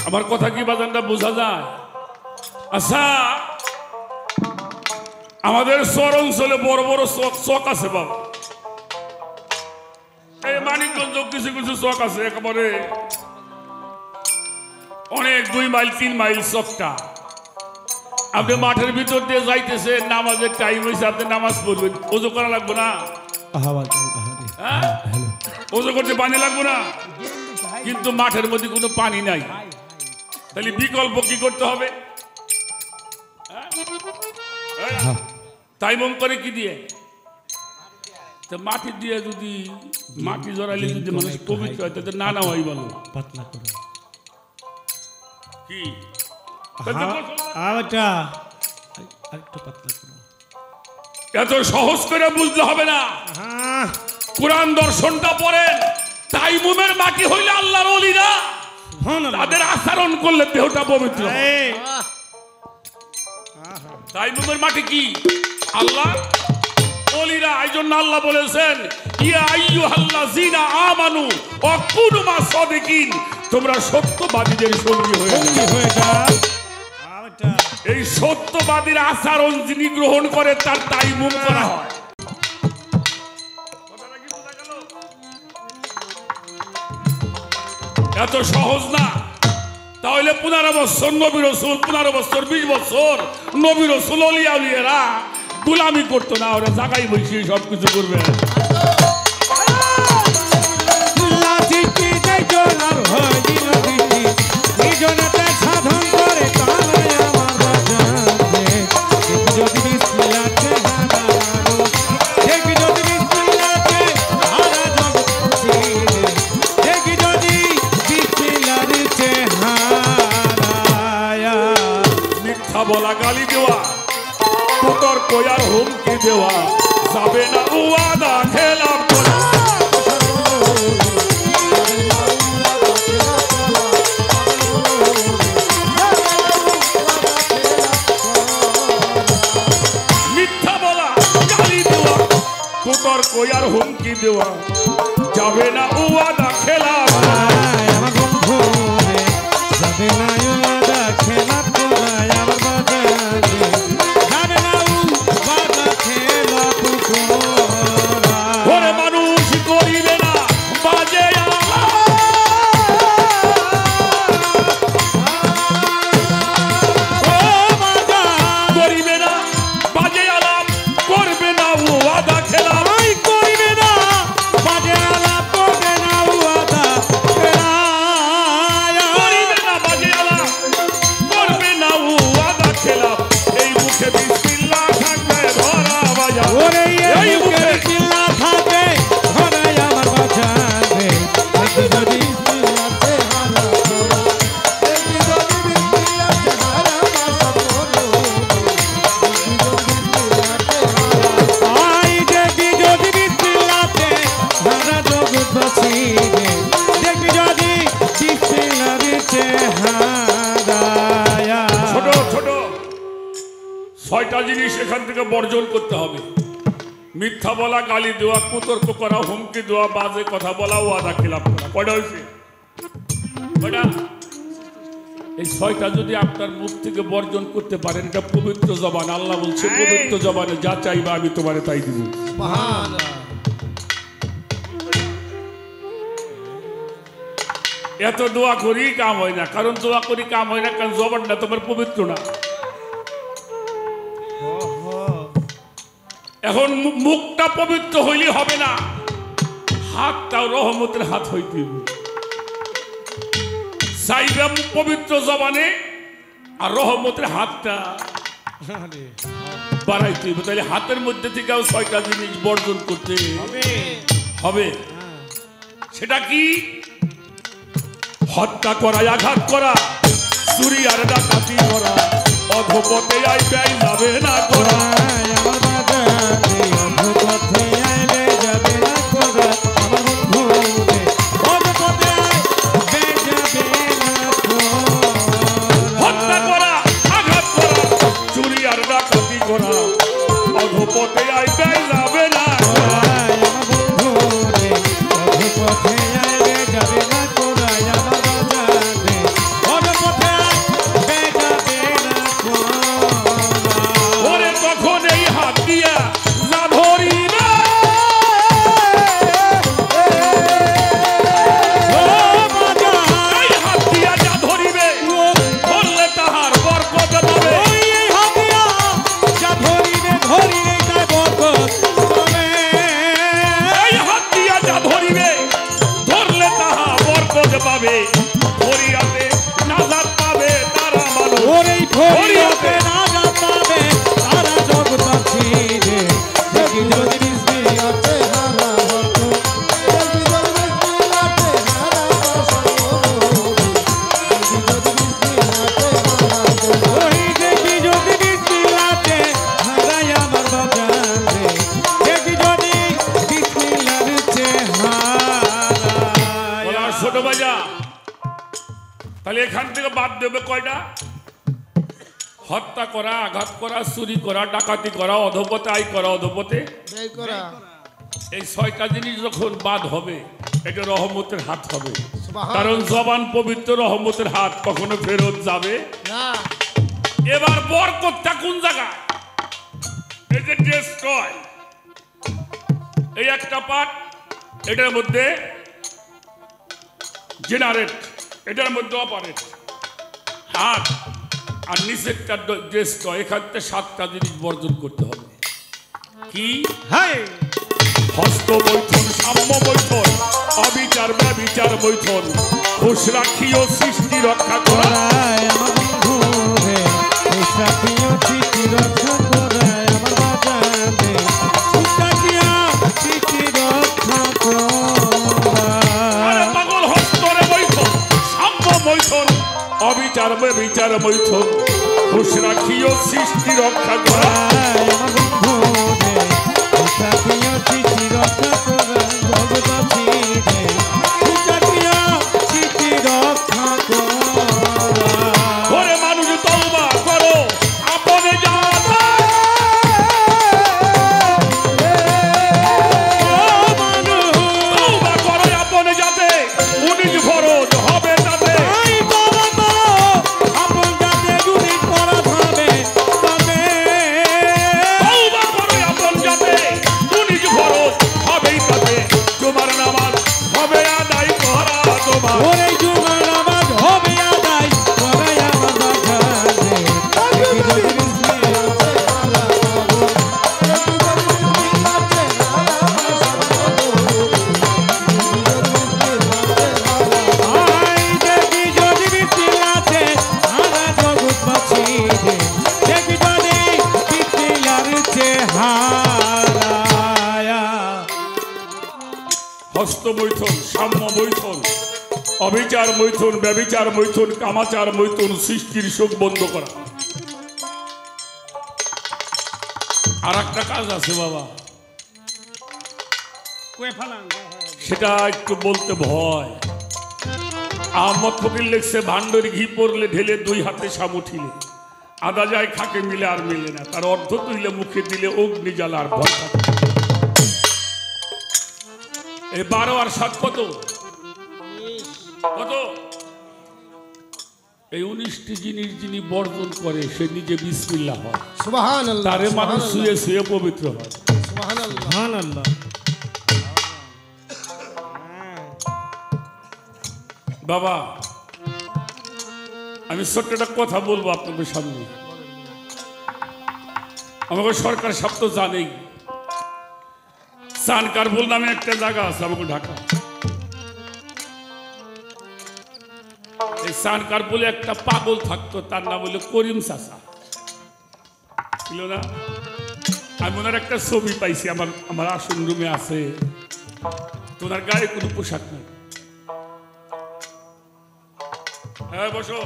আমার কথা কি বাজানটা বোঝা যায়? আচ্ছা, আমাদের শহর অঞ্চলে বড় বড় চক আছে বাবা, এই মানিকগঞ্জ কিছু কিছু চক আছে একেবারে অনেক 2 মাইল 3 মাইল চকটা। আপনি মাঠের ভিতর দিয়ে যাইতেছে, নামাজের টাইম হয়েছে, আপনি নামাজ পড়বেন, ওযু করা লাগবে না? হ্যাঁ? ওযু করতে পানি লাগবে না, কিন্তু মাঠের মধ্যে কোনো পানি নাই, তাহলে বিকল্প কি করতে হবে? তাইমম করে কি দিয়ে? মাটি দিয়ে, যদি মাটি জড়াইলে যদি মানুষ পবিত্র হয় তাতে না হয় বলো পাতলা করে কি আরেকটা পাতলা করে। এত সহজ করে বুঝতে হবে না, কোরআন দর্শনটা পড়েন। তাইমুমের মাটি হইলে আল্লাহর ওলিরা তাদের আচরণ করলে দেহটা পবিত্র। তাইমুমের মাটি কি? আল্লাহ ওলিরা। এই জন্য আল্লাহ বলেছেন, ইয়া আইয়ুহাল্লাযীনা আমানু ওয়া কুনু মা'আস সাদিকিন, তোমরা সত্যবাদীদের সঙ্গী হয়ে যাও। এই সত্যবাদীর আচরণ যিনি গ্রহণ করে তার তাইমুম করা হয়। এত সহজ না। তাহলে 15 বছর নবী রাসূল, 15 বছর 20 বছর নবী রাসূল ওলিয়া উলিয়ারা গোলামি করতো না, ওরা জায়গায় বসে সব কিছু করবে। সাধন করে বলা, গালি দেওয়া, কুতর্ক আর হুমকি দেওয়া যাবে না, ওয়াদা খেলাপ করা। মিথ্যা বলা, গালি দেওয়া, কুতর্ক আর হুমকি দেওয়া যাবে না, ওয়াদা খেলাপ করা। জিনিস এখান থেকে বর্জন করতে হবে। মিথ্যা বলা, গালি দেওয়া, কুতর্ক করা, হুমকি দেওয়া, বাজে কথা বলা, ওয়াদা খেলাপ করা। কয়টা হয়েছে? কয়টা? এই 6টা যদি আপনার মুখ থেকে বর্জন করতে পারেন, এটা পবিত্র জবান। আল্লাহ বলছে পবিত্র জবানে যা চাইবা আমি তোমারে তাই দিব। এত দোয়া করি কাম হয় না, কারণ দোয়া করি কাম হয় না কারণ জবানটা তোমার পবিত্র না। এখন মুখটা পবিত্র হইলে হবে না, হাতটাও রহমতের হাত হইতে হবে। চাইবা পবিত্র জবানে আর রহমতের হাতটা বাড়াইতে হবে। তাহলে হাতের মধ্যে থেকেও 6টা জিনিস বর্জন করতে হবে। সেটা কি? হত্যা করা, আঘাত করা, চুরি আর ডাকাতি করা, অধপথে আই ব্যয় যাবে না করা। অধপথে আইবে যাবে না কোরাই আমার বন্ধু রে অধপথে আইবে যাবে না কোরাই আমার বাজান রে অধপথে আইবে যাবে না কোরাই ওরে তখন এই হাত দিয়া না ধরিবে এই হাত দিয়া যা ধরিবে ধরলে তাহার বরকত পাবে এই হাতিয়া যা ধরিবে ধরিবে তাই বরকত পাবে এই হাত দিয়া যা ধরিবে ধরলে তাহা বরকত পাবে ধরিয়াতে নাজাত পাবে তারা মানুষ ওরেই ধরিয়াতে না পাবে তারা জগৎবাসী রে দেখি যদি বিসমিল্লাহ ওই দেখি যদি বিসমিল্লাহতে হারাই আমার বাজান রে দেখি যদি বিসমিল্লাহতে হারাই বলা ছোট বাজা তাহলে এখান থেকে বাদ দেবে কয়টা হত্যা করা আঘাত করা চুরি করা ডাকাতি করা অধপথে আয় করা অধপথে ব্যয় করা এই 6টা জিনিস যখন বাদ হবে এটা রহমতের হাত হবে সুবহানাল্লাহ। কারণ জবান পবিত্র রহমতের হাত কখনো ফেরত যাবে না এবার বরকতটা কোন জায়গা এই যে ডেস্ট্রয় এই একটা পার্ট এটার মধ্যে জেনারেট এটার মধ্যে অপারেট হাত আর নিচেরটা ডেস্ট্রয় এখান থেকে 7টা জিনিস বর্জন করতে হবে কি হাই হস্ত বৈঠন সাম্য বৈঠন অবিচার ব্যবিচার বৈঠন খুশ রাখিও সৃষ্টি রক্ষা করা কোরাই আমার বন্ধু রে সাথীও চিঠি রক্ষা কোরাই আমার বাজান রে সাথীও চিঠি রক্ষা আরে কোরাই পাগল হস্তরে বৈঠন সাম্য বৈঠন অবিচার ব্যবিচার বৈঠন খুশ রাখিও সৃষ্টি রক্ষা করা কোরাই আমার বন্ধু রে সাথীও চিঠি রক্ষা কোরাই জগৎবাসী রে সাথীও চিঠি রক্ষা কোরাই ওরে মানুষ তওবা করো আপনে জানা তওবা করো আপনে যাতে 19 ফরজ হবে তাতে তওবা করো আপন যাতে 19 ফরজ হবেই তাতে তোমার নামাজ হবে আদায় করা তোমার হস্ত বৈঠন সাম্য বৈঠন অবিচার বৈঠন ব্যবিচার বৈঠন কামাচার বৈঠন সৃষ্টির শোক বন্ধ করা আর একটা কাজ আছে বাবা সেটা একটু বলতে ভয় আহমদ ফকির লেখছে ভান্ডর ঘি পড়লে ঢেলে 2 হাতে সাম উঠিলে আদা যায় খাকে মিলে আর মিলে না তার অর্ধ তুইলে মুখে দিলে অগ্নি জ্বালা আর ভয় থাকে। এই 12 আর 7 কত কত এই 19টি জিনিস যিনি বর্জন করে সে নিজে বিসমিল্লাহ হয় সুবহানাল্লাহ তারে মানুষ শুয়ে শুয়ে পবিত্র হয় সুবহানাল্লাহ বাবা আমি ছোট্ট একটা কথা বলবো আপনাদের সামনে আমাকে সরকার সব তো জানেই সানকারপুল নামে একটা জায়গা আছে আমাকে ঢাকা এই সানকারপুলে একটা পাগল থাকতো তার নাম হলো করিম চাচা ছিল না আমি ওনার একটা ছবি পাইছি আমার আসন রুমে আছে তোনার গায়ে কোনো পোশাক নেই হ্যাঁ বসো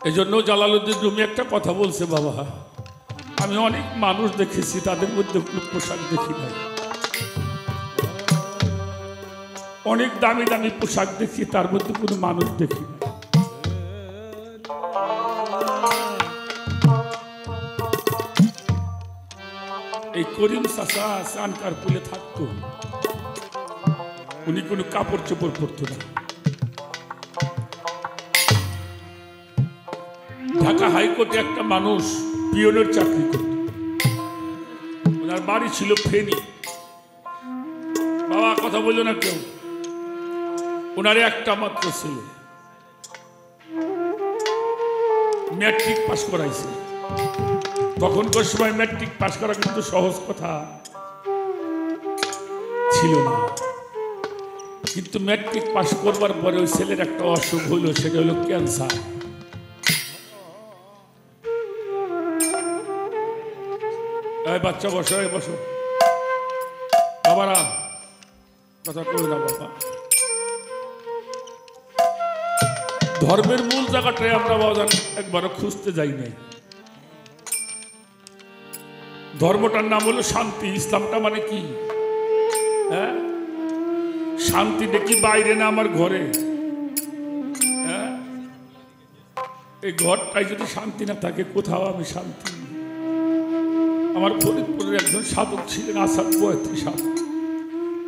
এই জন্য জালালউদ্দিন রুমি একটা কথা বলছে বাবা আমি অনেক মানুষ দেখেছি তাদের মধ্যে কোনো পোশাক দেখি নাই অনেক দামি দামি পোশাক দেখি তার মধ্যে কোনো মানুষ দেখি না এই করিম চাচা চানকার পুলে থাকতো, উনি কোনো কাপড় চোপড় পরতো না। ঢাকা হাইকোর্টে একটা মানুষ পিয়নের চাকরি করত, ওনার বাড়ি ছিল ফেনী। বাবা কথা বললো না কেউ, ওনার একটা মাত্র ছিল, ম্যাট্রিক পাস করাইছে। তখনকার সময় ম্যাট্রিক পাস করা কিন্তু সহজ কথা ছিল না, কিন্তু ম্যাট্রিক পাস করবার পরে ওই ছেলের একটা অসুখ হইল, সেটা হলো ক্যান্সার। বাচ্চা বসো, বসো বাবারা, কথা কই না বাবা। ধর্মের মূল জায়গাটাই আমরা বাজান একবারও খুঁজতে যাই নাই। ধর্মটার নাম হলো শান্তি। ইসলামটা মানে কি? হ্যাঁ, শান্তি দেখি বাইরে না আমার ঘরে। হ্যাঁ, এই ঘরটাই যদি শান্তি না থাকে, কোথাও আমি শান্তি। আমার ফরিদপুরের একজন সাধক ছিলেন, আসাদ বয়ত্রী সাধক।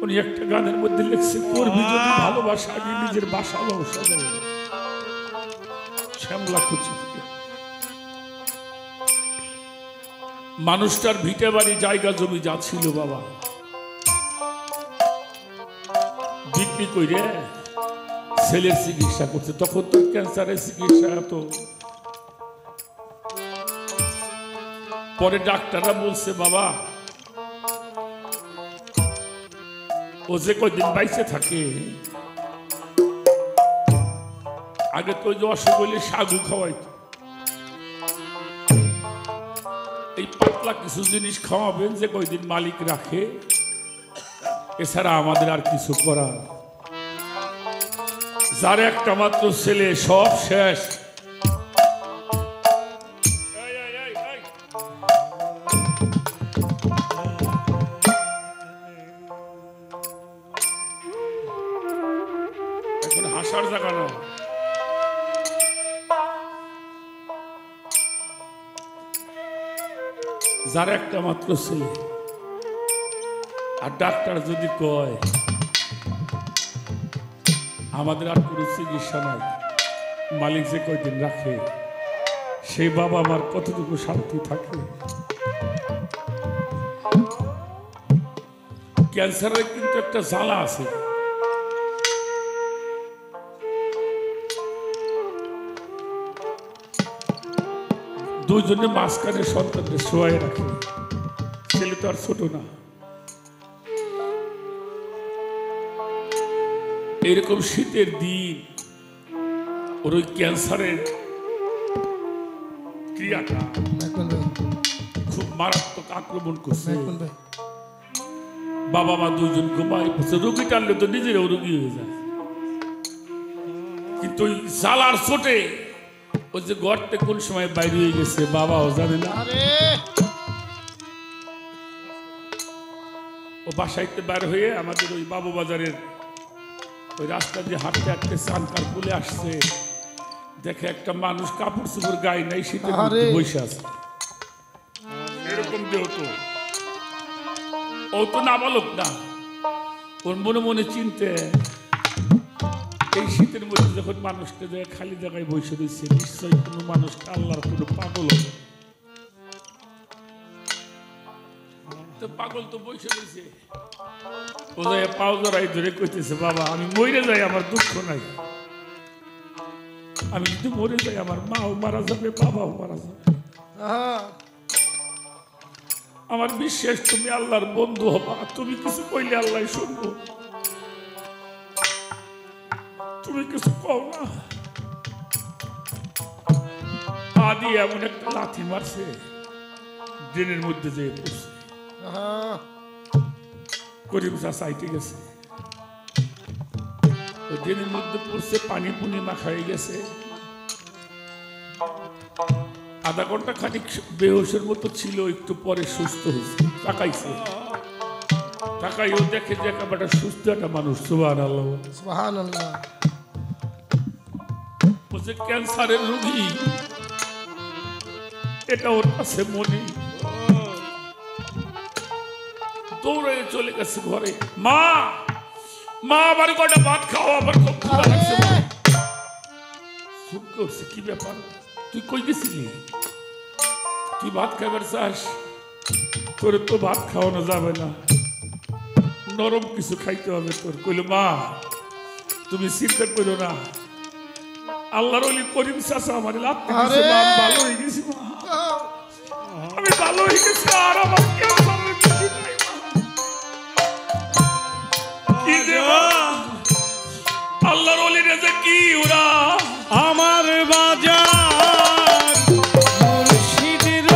উনি একটা গানের মধ্যে লিখছে, করবি যদি ভালোবাসা আগে নিজের বাসা ব্যবসা দেয়। শ্যামলা কুচি মানুষটার ভিটে বাড়ি জায়গা জমি যা ছিল বাবা বিক্রি করে ছেলের চিকিৎসা করছে। তখন তো ক্যান্সারের চিকিৎসা তো, পরে ডাক্তাররা বলছে বাবা ও যে কয়দিন বাইসে থাকে, আগে তো যে অসুখ হইলে সাগু খাওয়াইতো, এই পাতলা কিছু জিনিস খাওয়াবেন যে কয়দিন মালিক রাখে, এছাড়া আমাদের আর কিছু করার। যার একটা মাত্র ছেলে, সব শেষ। এখন হাসার জায়গা না। যার একটা মাত্র ছেলে, আর ডাক্তার যদি কয় আমাদের আর কোনো চিকিৎসা নাই, মালিক যে কয়দিন রাখে, সেই বাবা আমার কতটুকু শান্তি থাকে। ক্যান্সারের কিন্তু একটা জ্বালা আছে। দুইজনে মাঝখানে সন্তানদের শোয়াই রাখে, ছেলে তো আর ছোট না। এইরকম শীতের দিন ওর ওই ক্যান্সারের ক্রিয়াটা খুব মারাত্মক আক্রমণ করছে। বাবা মা দুইজন ঘুমাই পড়ছে, রোগী টানলে তো নিজেরাও রোগী হয়ে যায়। কিন্তু ওই জ্বালার চোটে ওই যে ঘরতে কোন সময় বাইরে হয়ে গেছে বাবাও জানে না। ও বাসাইতে বার হয়ে আমাদের ওই বাবু বাজারের ওই রাস্তা দিয়ে হাঁটতে হাঁটতে চানকার পুলে আসছে, দেখে একটা মানুষ কাপড় চোপড় গায়ে নাই, শীতের মধ্যে বসে আছে। এরকম যেহেতু ও তো নাবালক না, ওর মনে মনে চিনতে, এই শীতের মধ্যে যখন মানুষটা যায় খালি জায়গায় বসে রয়েছে, নিশ্চয়ই কোনো মানুষটা আল্লাহর কোনো পাগল হবে। তো পাগল তো বসে রয়েছে, ও যায় পাও জড়াই ধরে কইতেছে, বাবা আমি মরে যাই আমার দুঃখ নাই, আমি যদি মরে যাই আমার মাও মারা যাবে, বাবাও মারা যাবে, আমার বিশ্বাস তুমি আল্লাহর বন্ধু হবা, তুমি কিছু কইলে আল্লাহ শুনবো, তুমি কিছু কও না। আদি এমন একটা লাথি মারছে, ড্রেনের মধ্যে যেয়ে পড়ছে। করিম সাইটে গেছে, ওই ড্রেনের মধ্যে পড়ছে, পানি পুনি মাখাই গেছে। আধা ঘন্টা খানিক বেহোশের মতো ছিল, একটু পরে সুস্থ হয়েছে। তাকাইছে, তাকাইও দেখে যে একেবারে সুস্থ একটা মানুষ। সুবহানাল্লাহ, সুবহানাল্লাহ। ও যে ক্যান্সারের রোগী, এটা ওর কাছে মনে। দৌড়ে চলে গেছে ঘরে। মা মা আবার কটা ভাত খাও, আবার খুব ক্ষুধা লাগছে। চুপ করছে, কি ব্যাপার তুই কই গেছিলি? তুই ভাত খাবার চাস? তোর তো ভাত খাওয়ানো যাবে না, নরম কিছু খাইতে হবে তোর। কইল মা তুমি চিন্তা করো না, আল্লাহর ওলি করিম চাচা আমার লাগতে গেছে, মা আমি ভালো হয়ে গেছি, মা আমি ভালো হয়ে গেছি, আর আমার কেউ ভালো কিছু নাই, মা। কি যে মা, আল্লাহর ওলি রেজে কি ওরা আমার বাজার মুর্শিদের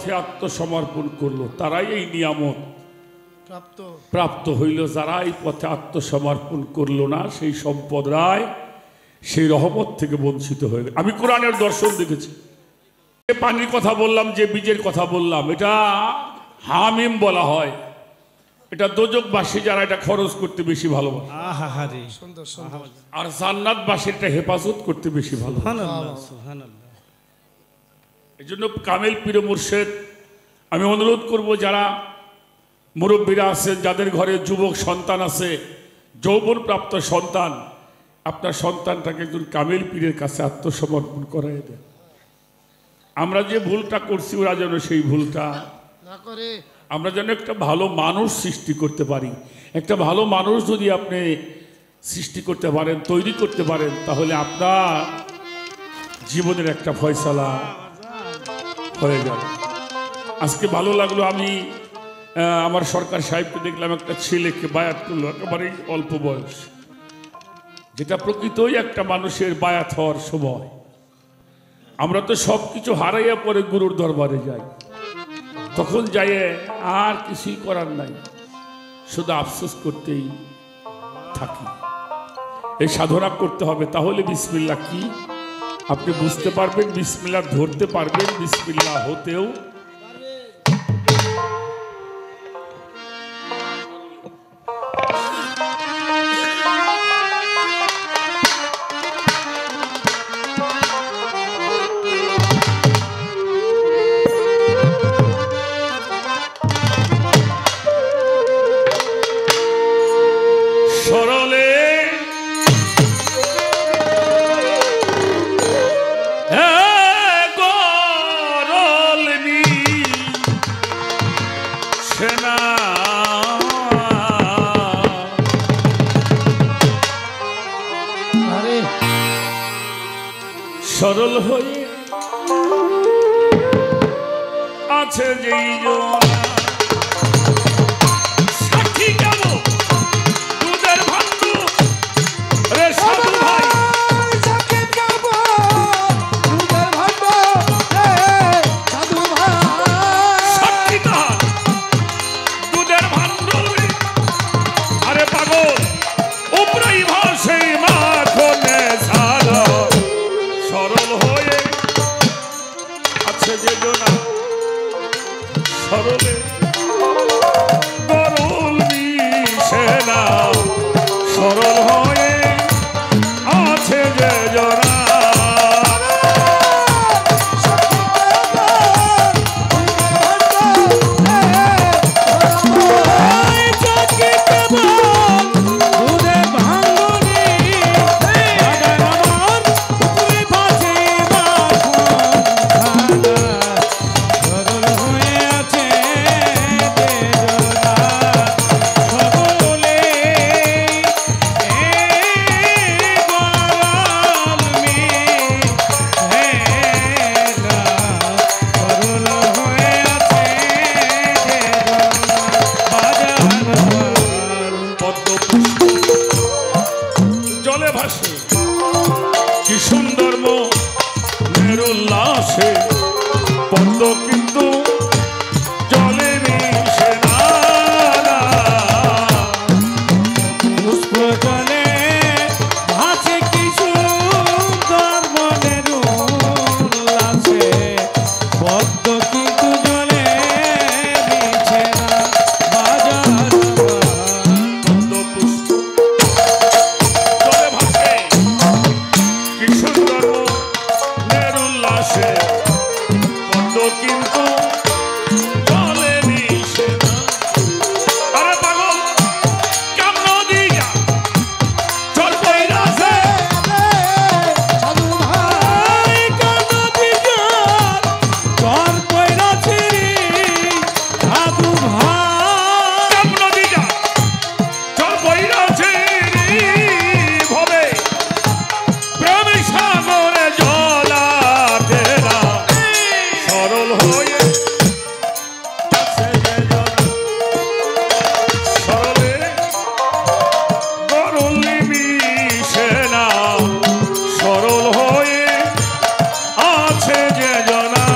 পথে আত্মসমর্পণ করলো তারাই এই নিয়ামত প্রাপ্ত প্রাপ্ত হইল। যারা এই পথে আত্মসমর্পণ করলো না সেই সম্পদরাই সেই রহমত থেকে বঞ্চিত হয়ে গেল। আমি কোরআনের দর্শন দেখেছি। যে পানির কথা বললাম, যে বীজের কথা বললাম, এটা হামিম বলা হয়। এটা দোজকবাসী যারা এটা খরচ করতে বেশি ভালোবাসে, আহারে সুন্দর সুন্দর আর জান্নাতবাসী এটা হেফাজত করতে বেশি ভালো। সুবহানাল্লাহ সুবহানাল্লাহ। এই জন্য কামেল পীর মুর্শেদ আমি অনুরোধ করব, যারা মুরব্বীরা আছেন, যাদের ঘরে যুবক সন্তান আছে, যৌবনপ্রাপ্ত সন্তান, আপনার সন্তানটাকে একজন কামেল পীরের কাছে আত্মসমর্পণ করাই দেন। আমরা যে ভুলটা করছি ওরা যেন সেই ভুলটা না করে আমরা যেন একটা ভালো মানুষ সৃষ্টি করতে পারি। একটা ভালো মানুষ যদি আপনি সৃষ্টি করতে পারেন, তৈরি করতে পারেন, তাহলে আপনার জীবনের একটা ফয়সালা হয়ে যাবে। আজকে ভালো লাগলো, আমি আমার সরকার সাহেবকে দেখলাম একটা ছেলেকে বায়াত করলো, একেবারেই অল্প বয়স, যেটা প্রকৃতই একটা মানুষের বায়াত হওয়ার সময়। আমরা তো সব কিছু হারাইয়া পরে গুরুর দরবারে যাই, তখন যাইয়ে আর কিছুই করার নাই, শুধু আফসোস করতেই থাকি। এই সাধনা করতে হবে, তাহলে বিসমিল্লাহ কি আপনি বুঝতে পারবেন, বিসমিল্লাহ ধরতে পারবেন, বিসমিল্লাহ হতেও সরলে গরলনি সেনা আরে সরল হয়ে আছে যেই জন সাক্ষী গেল দুধের ভান্ডু রে সাধু ভাই, সাকিব গাবো দুধের ভান্ডো রে সাধু ভাই সাক্ষী তাহার দুধের ভান্ডু রে। আরে পাগল উপরেই ভাসে মাখনে সারা, সরল হয়ে আছে যে জনা সরলে গরল মিশেনা, সরল হয়ে আছে যে জনা। জলে ভাসে কি সুন্দর মেরু উল্লাসে পদ্ম, কিন্তু জলে মিশে না। পুষ্পজলে ভাসে কি সুন্দর মনের উল্লাসে, পদ্ম কিন্তু জলে মিশে না। বাজার পদ্ম পুষ্প জলে ভাসে কি সুন্দর মেরু উল্লাসে, পদ্ম কিন্তু জলে মিশে না। আরে পাগল কেমন দিয়া চল কইরাছে সাধু ভাই কানা বিজার তোর কইরাছি সাধু ভাই, কেমন দিয়া চল কইরাছে ভবে প্রেম সাগরে জলা তেরা, সরল হয়ে আছে যে জনা, সরলে গরল মিশে না, সরল হয়ে আছে যে জনা।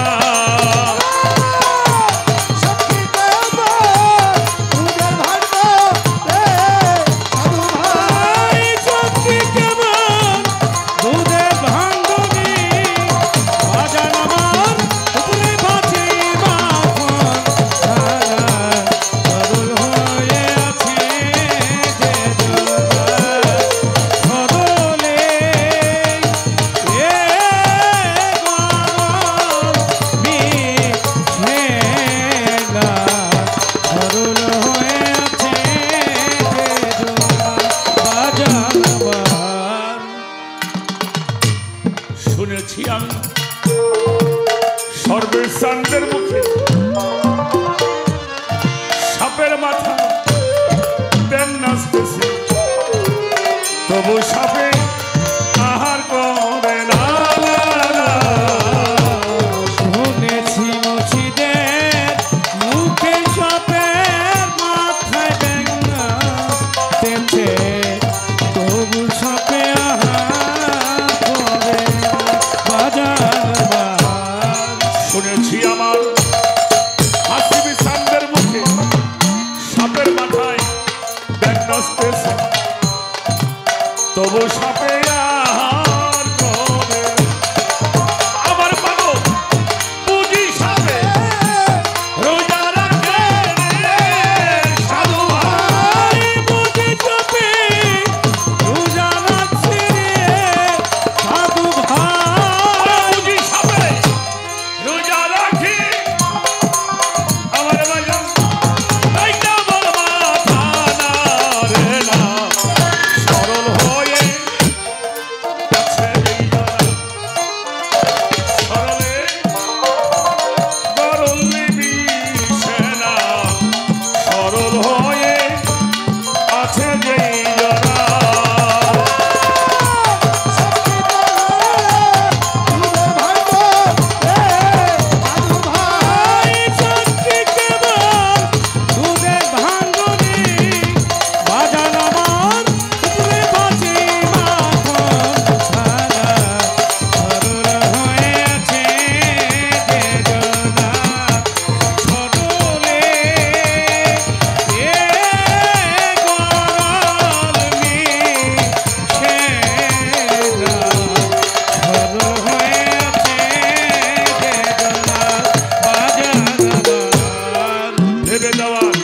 ভেবে দেওয়ার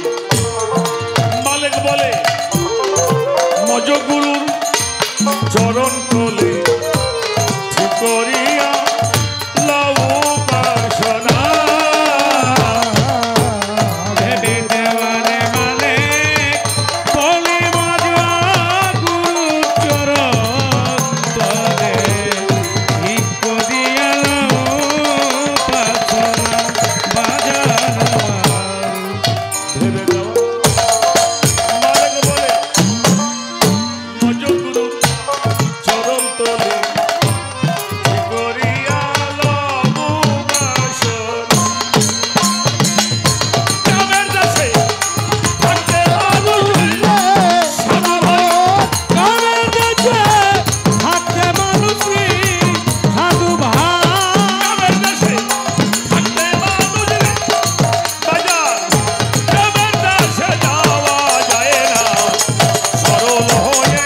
মালিক বলে মজগুরুর চরণ তলে ঠিক করিয়া লও বাসনা ভেবে দেওয়ার মালিক বলে মজগুরু চরণ তলে ঠিক করিয়া লও বাসনা বাজানো ভেবে দেওয়া মালিক বলে মজগুরু চরণ তলে ঠিক করিয়া লও বাসনা গ্রামের দেশে থাকতে মানুষ সাধু ভাই কানের দেশে থাকতে মানুষই সাধু ভাই গ্রামের দেশে থাকতে মানুষ বাজার গ্রামের দেশে যাওয়া যায় না সরল হয়ে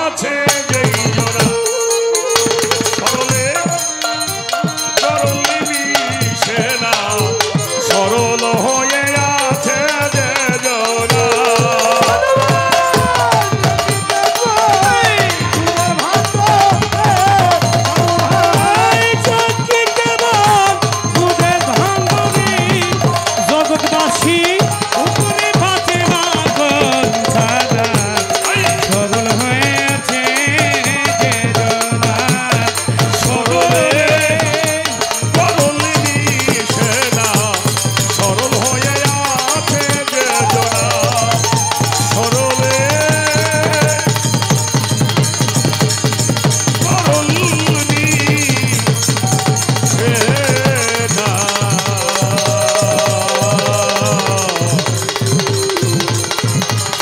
আছে যেই জোড়া সরলে সরল মিশে না সরল হয়ে আছে যে জোড়া জগৎবাসী উপরে পাতে মাখন ছাড়া সরল হয়েছে যে জনা সরলে সরল মিশে না সরল হয়ে আছে যে জোড়া সরলে সরল মিশে না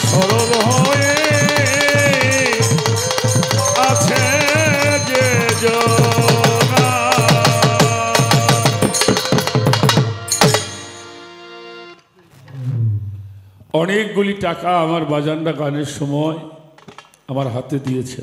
সরল হয়ে আছে যে জনা অনেকগুলি টাকা আমার বাজানরা গানের সময় আমার হাতে দিয়েছে।